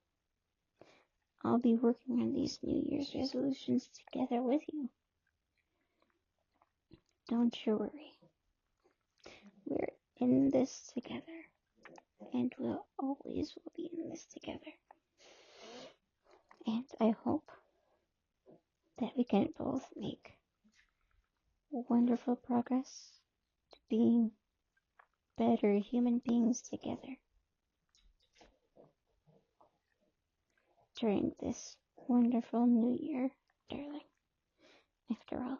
I'll be working on these New Year's resolutions together with you. Don't you worry. We're in this together, and we'll always will be in this together. And I hope that we can both make wonderful progress to being better human beings together during this wonderful new year, darling. After all,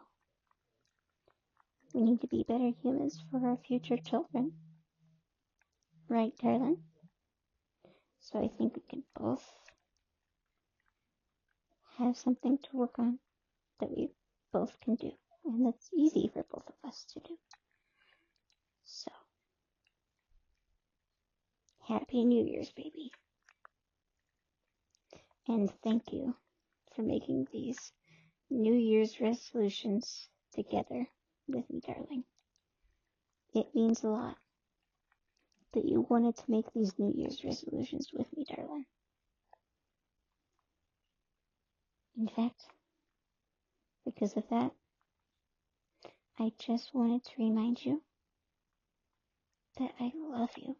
we need to be better humans for our future children. Right, darling? So I think we can both have something to work on that we both can do. And that's easy for both of us to do. So, Happy New Year's, baby. And thank you for making these New Year's resolutions together with me, darling. It means a lot that you wanted to make these New Year's resolutions with me, darling. In fact, because of that, I just wanted to remind you that I love you.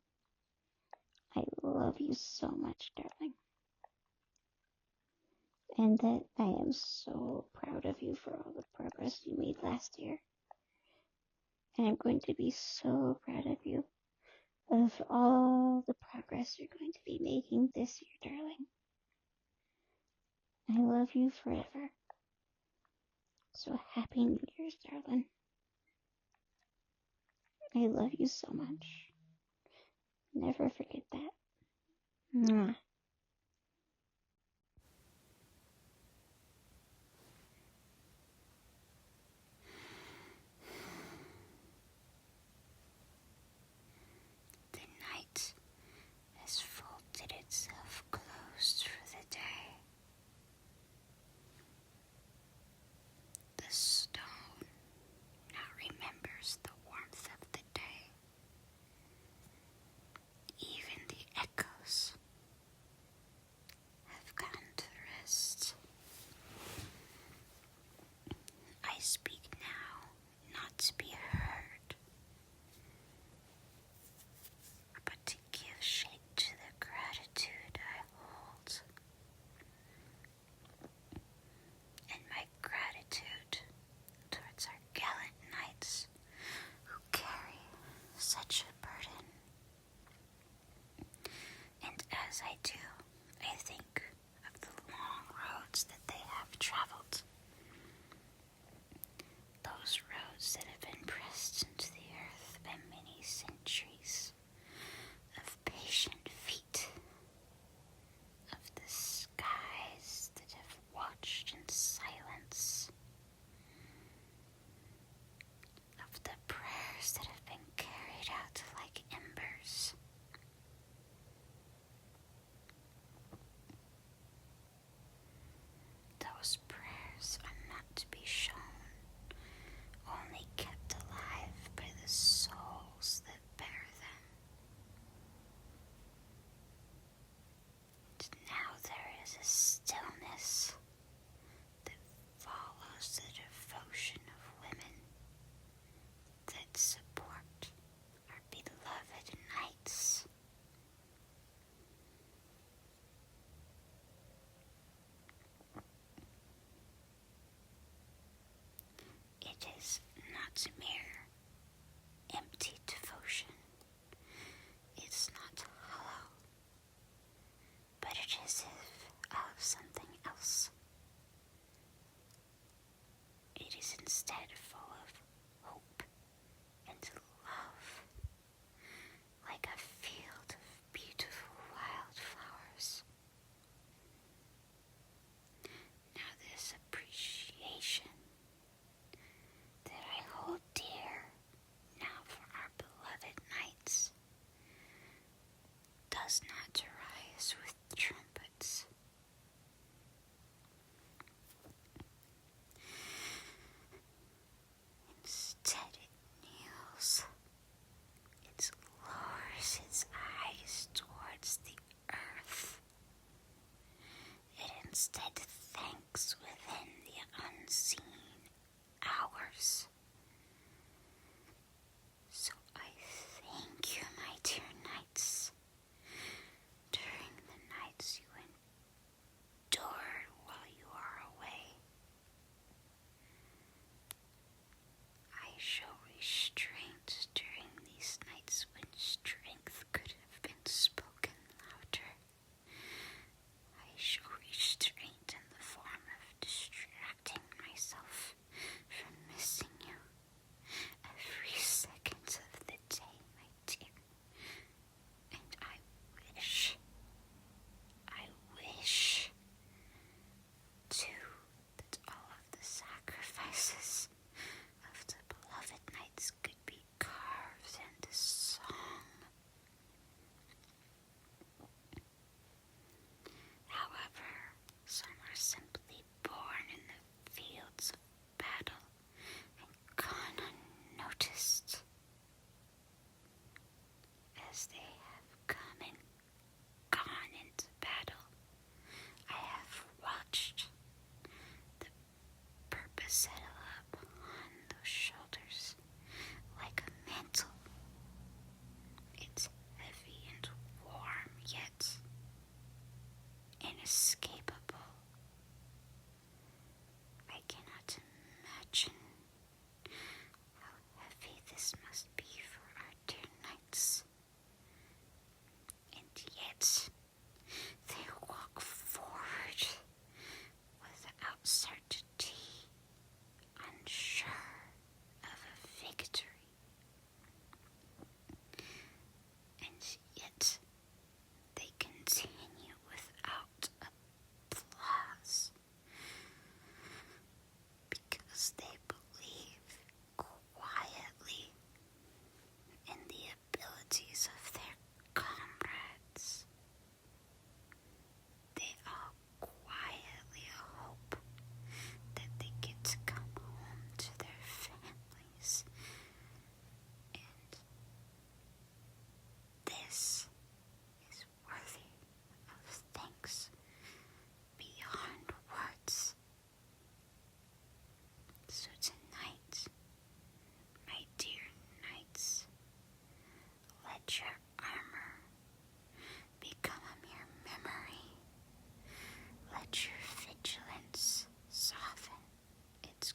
I love you so much, darling. And that I am so proud of you for all the progress you made last year. And I'm going to be so proud of you of all the progress you're going to be making this year, darling. I love you forever. So Happy New Year's, darling. I love you so much. Never forget that. Mwah. The night has folded itself close for the day. The stone now remembers the warmth of the day. Even the echoes not mere empty devotion. It's not hollow, but it is of something else. It is instead full of hope and love, like a field of beautiful wildflowers. Now this appreciation that I hold dear now for our beloved nights does not arise with trumpets. Instead it kneels, it lowers its eyes towards the earth. It instead thanks within the unseen hours. So I thank you, my dear nights, during the nights you endured while you are away. I show restraint during these nights when strength could have been spoken louder. I show restraint in the form of distracting myself from missing you every second of the day, my dear. And I wish, too, that all of the sacrifices of the beloved nights could be carved into song. However, some are simply born in the fields of battle and gone unnoticed, as they have come and gone into battle. I have watched the purpose settle upon those shoulders like a mantle. It's heavy and warm, yet inescapable. I cannot imagine how heavy this must be for our dear nights. And yet, they walk forward without certainty, unsure of a victory. And yet, they continue without applause, because they believe quietly in the abilities of their comrades. They all quietly hope that they get to come home to their families. And this is worthy of thanks beyond words. So tonight, my dear knights, let your armor become a mere memory. Let your vigilance soften its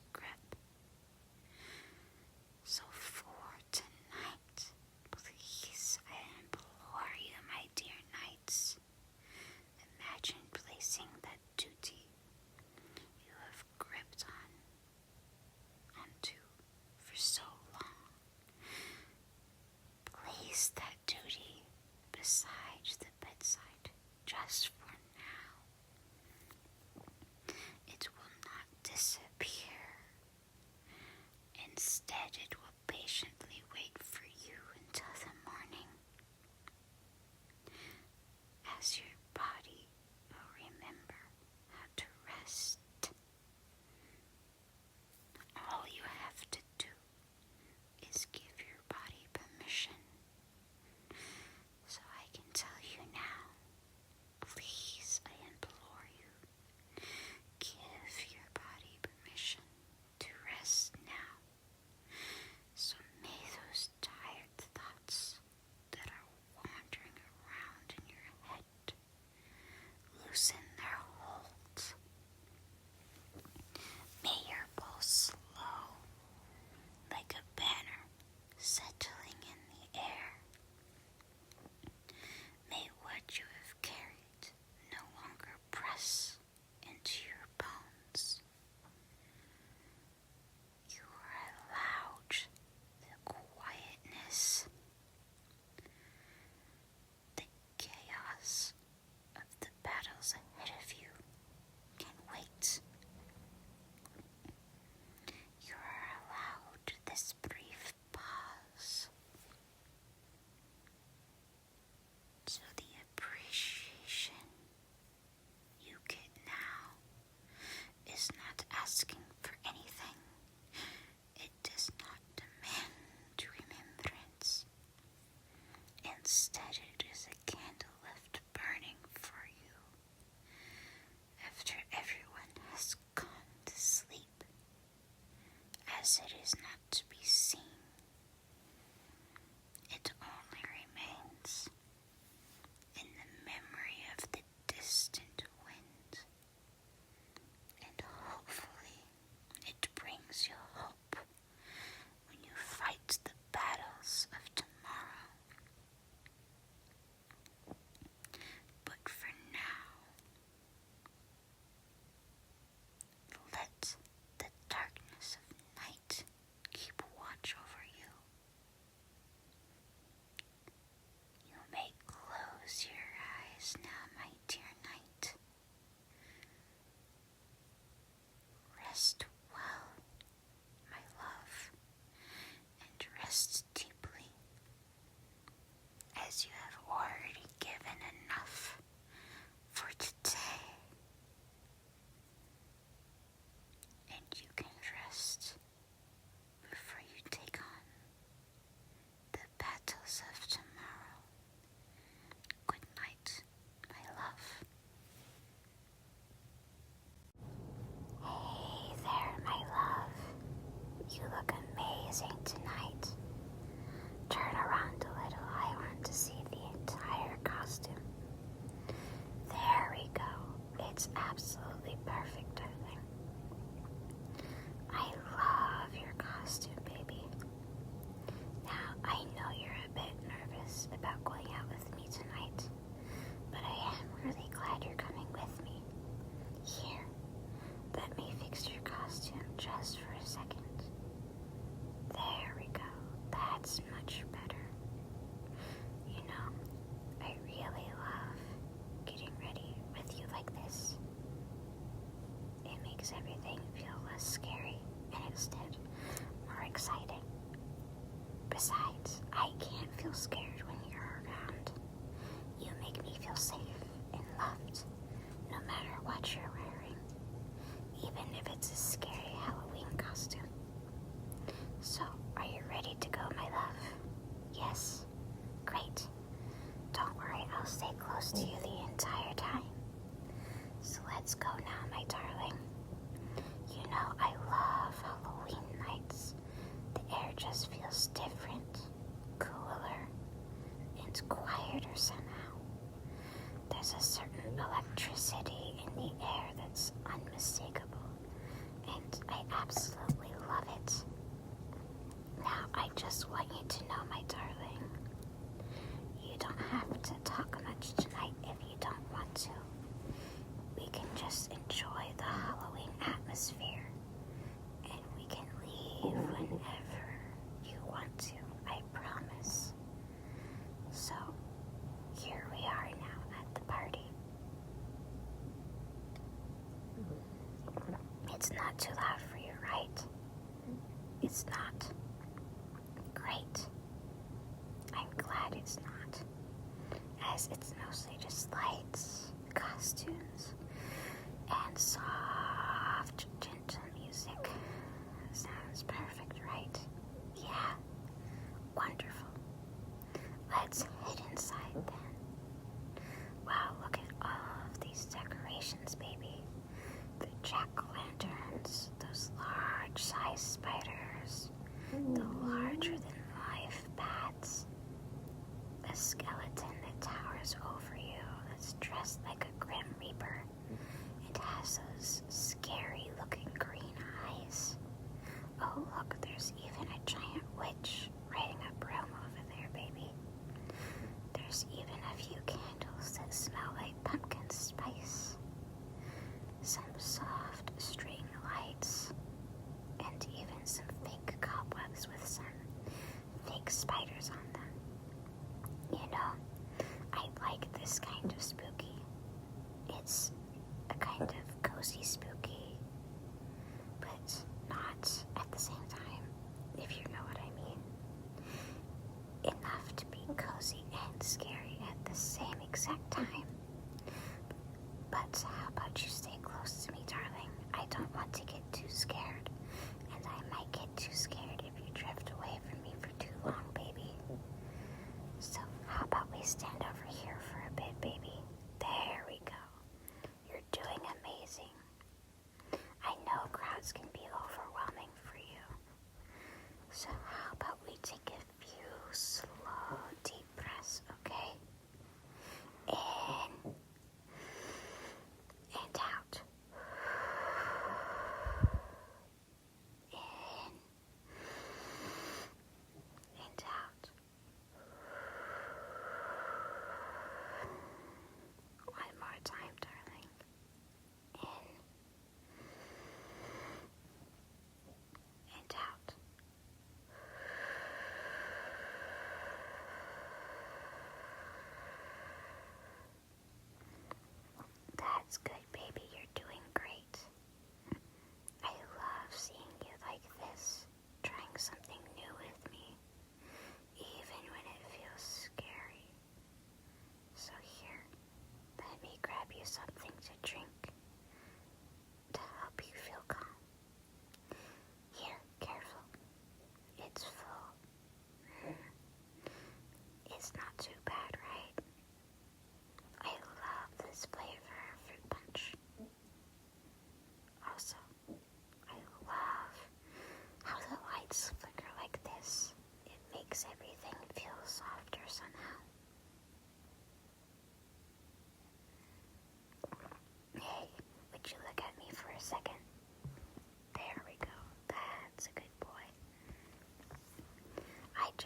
as it is not to be seen. It only remains in the memory of the distant wind, and hopefully it brings you hope when you fight the battles of tomorrow. But for now, let the darkness of night keep watch over you. You may close your eyes now, my dear night. Rest well, my love, and rest deeply, as you have already given enough for today. And you can rest before you take on the battles of tomorrow. Good night, my love. Hey there, my love. You look amazing tonight. Turn around a little. I want to see the entire costume. There we go. It's absolutely perfect, darling. I love your costume, baby. Now, I know you're a bit nervous about going out with me tonight, but I am really glad you're coming with me. Here, let me fix your costume just for a second. There we go. That's much better. You know, I really love getting ready with you like this. It makes everything feel less scary and instead more exciting. Besides, I can't feel scared when you're around. You make me feel safe and loved, no matter what you're wearing, even if it's a scary Halloween costume. So, are you ready to go, my love? Yes? Great. Don't worry, I'll stay close to you the entire time. So let's go now, my darling. You know I love Halloween nights. The air just feels different, cooler, and quieter somehow. There's a certain electricity in the air that's unmistakable, and I absolutely love it. Now, I just want you to know, my darling, you don't have to talk much tonight if you don't want to. We can just enjoy the Halloween atmosphere, and we can leave whenever you want to, I promise. So, here we are now at the party. It's not too loud for you, right? It's not. Great. I'm glad it's not, as it's mostly just lights, costumes, and soft, gentle music. Sounds perfect, right? Yeah. Wonderful. Let's head inside then. Wow, look at all of these decorations, baby. The jack-o'-lanterns, those large-sized spiders, the larger-than-life bats, a skeleton that towers over you that's dressed like a grim reaper and has those scary-looking green eyes. Oh, look, there's even a giant witch riding a broom over there, baby. There's even a few candles that smell like pumpkin spice. Some soft string lights, and even some fake cobwebs with some fake spiders on them. You know, I like this kind of spooky. It's a kind of cozy spooky, but not at the same time, if you know what I mean. Enough to be cozy and scary at the same exact time. But how about you stay close to me, darling? I don't want to get too scared, and I might get too scared if you drift away from me for too long, baby. So how about we stand over here for a bit, baby? There we go. You're doing amazing. I know crowds can be overwhelming for you,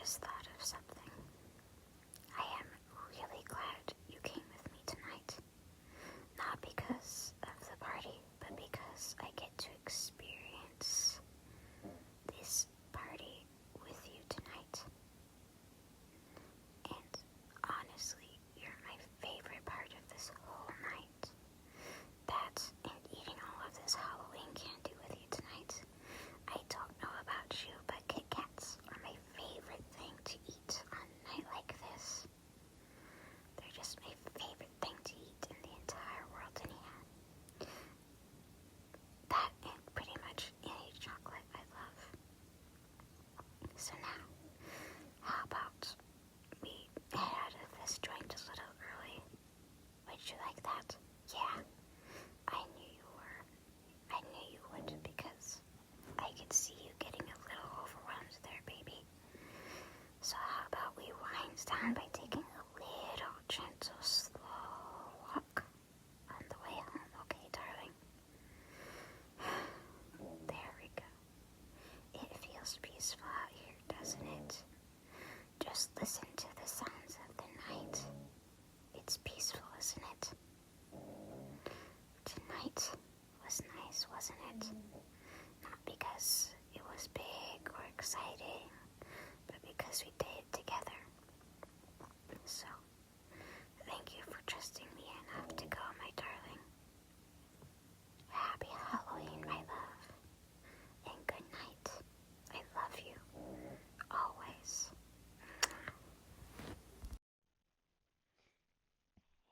just thought of something. I am really glad you came with me tonight. Not because of the party, but because I get to experience this party with you tonight. And honestly, you're my favorite part of this whole night. That and eating all of this Halloween candy with you tonight. I don't know about you, but Kit Kats are my favorite thing to eat on a night like this. They're just my favorite thing to eat in the entire world anyhow. That and pretty much any chocolate I love. So now, how about we head out of this joint a little early? Would you like that? Yeah, I knew you were. I knew you would because I could see you getting a little overwhelmed there, baby. So how about we wind down by taking a little gentle, slow walk on the way home, okay, darling? There we go. It feels peaceful out here, doesn't it? Just listen to the sounds of the night. It's peaceful, isn't it? Tonight was nice, wasn't it? Not because it was big or exciting, but because we did it together. So, thank you for trusting me enough to go, my darling. Happy Halloween, my love. And good night. I love you. Always.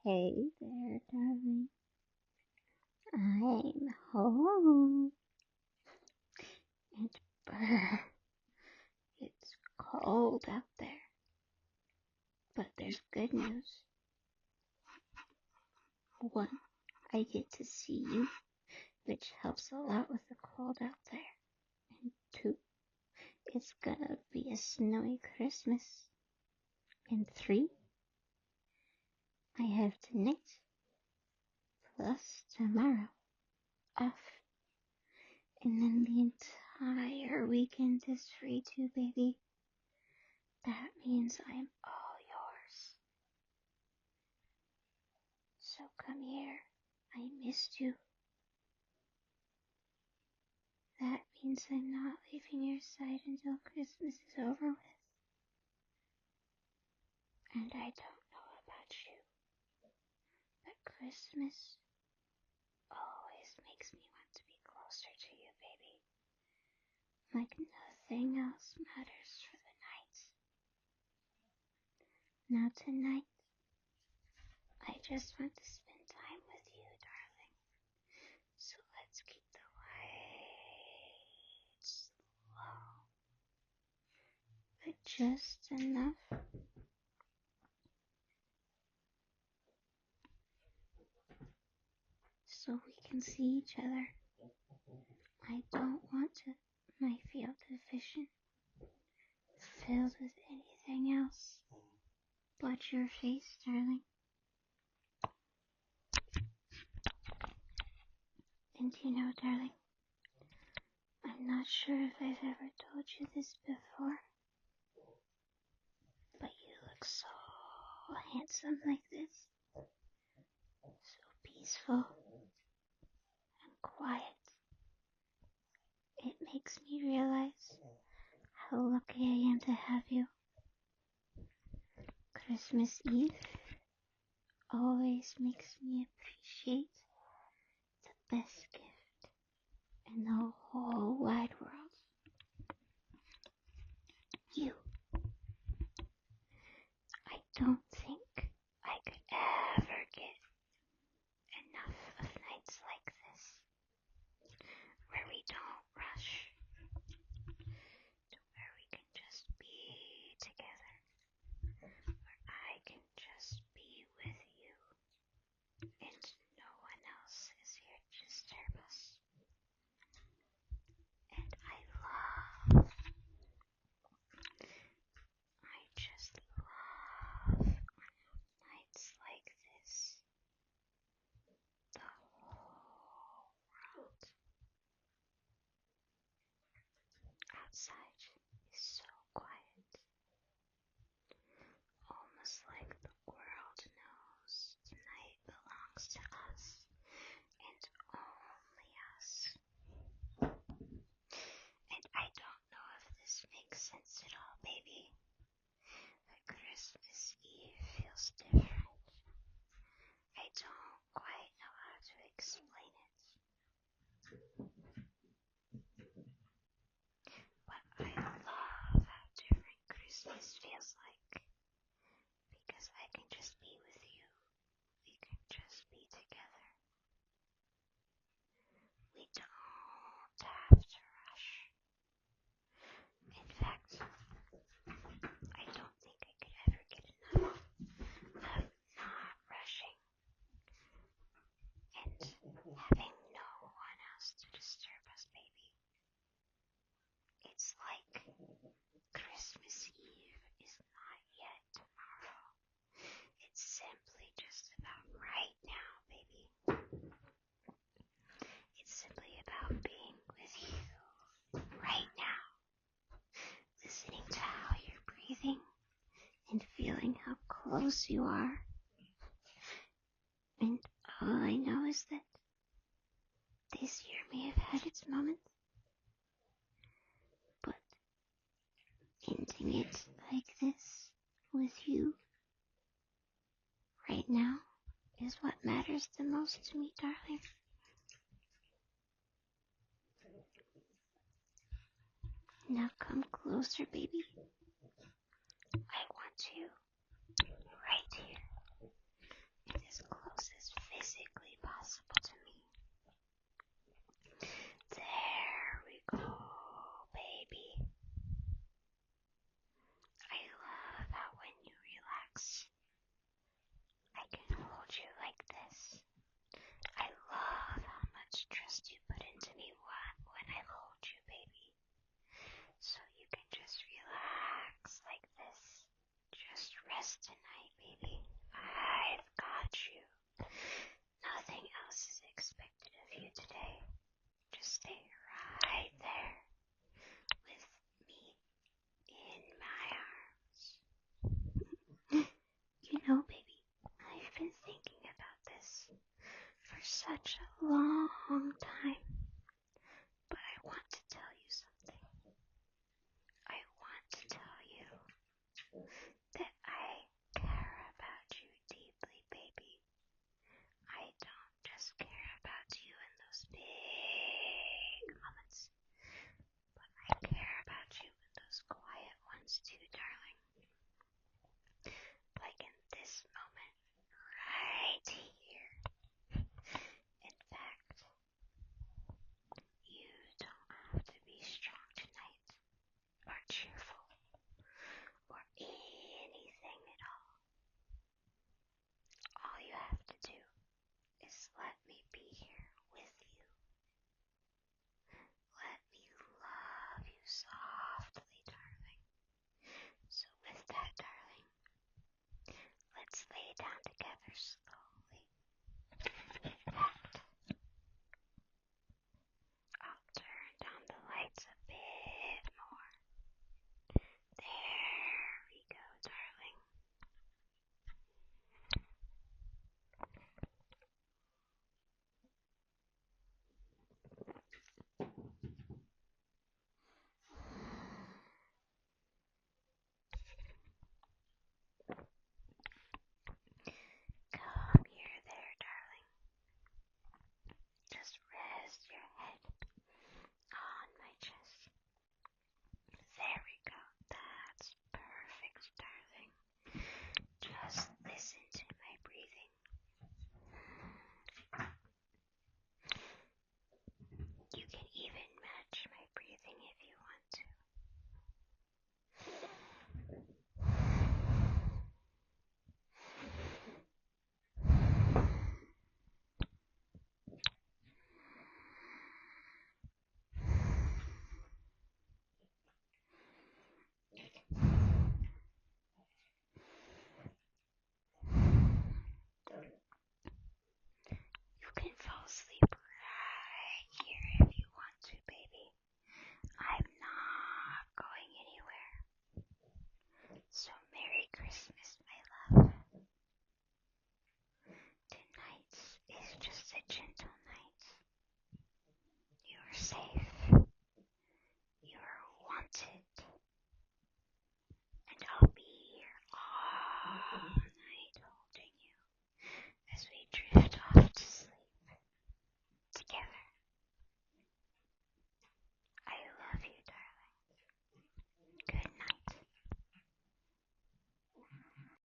Hey there, darling. I'm home. And brr, it's cold out there. But there's good news. One, I get to see you, which helps a lot with the cold out there. And two, it's gonna be a snowy Christmas. And three, I have tonight plus tomorrow off. And then the entire weekend is free too, baby. That means I'm all yours. So come here. I missed you. That means I'm not leaving your side until Christmas is over with. And I don't know about you, but Christmas always makes me want to be closer to you, baby. Like nothing else matters for the night. Now tonight, I just want to spend time with you, darling. So let's keep the lights low. But just enough so we can see each other. I don't want to my field of vision filled with anything else but your face, darling. And you know, darling, I'm not sure if I've ever told you this before, but you look so handsome like this. So peaceful and quiet. It makes me realize how lucky I am to have you. Christmas Eve always makes me appreciate the best gift in the whole wide world. You. I don't think I could ever get enough of nights like this, where we don't rush, where we can just be together, where I can just be with you, and no one else is here to disturb us. And I just love nights like this. The whole world outside is so quiet. just be with you. We can just be together. We don't have to rush. In fact, I don't think I could ever get enough of not rushing and having no one else to disturb us, baby. It's like Christmas Eve is not yet tomorrow. It's simply just about right now, baby. It's simply about being with you right now. Listening to how you're breathing and feeling how close you are. And all I know is that this year may have had its moments, but ending it like this with you right now is what matters the most to me, darling. Now come closer, baby. I want you right here.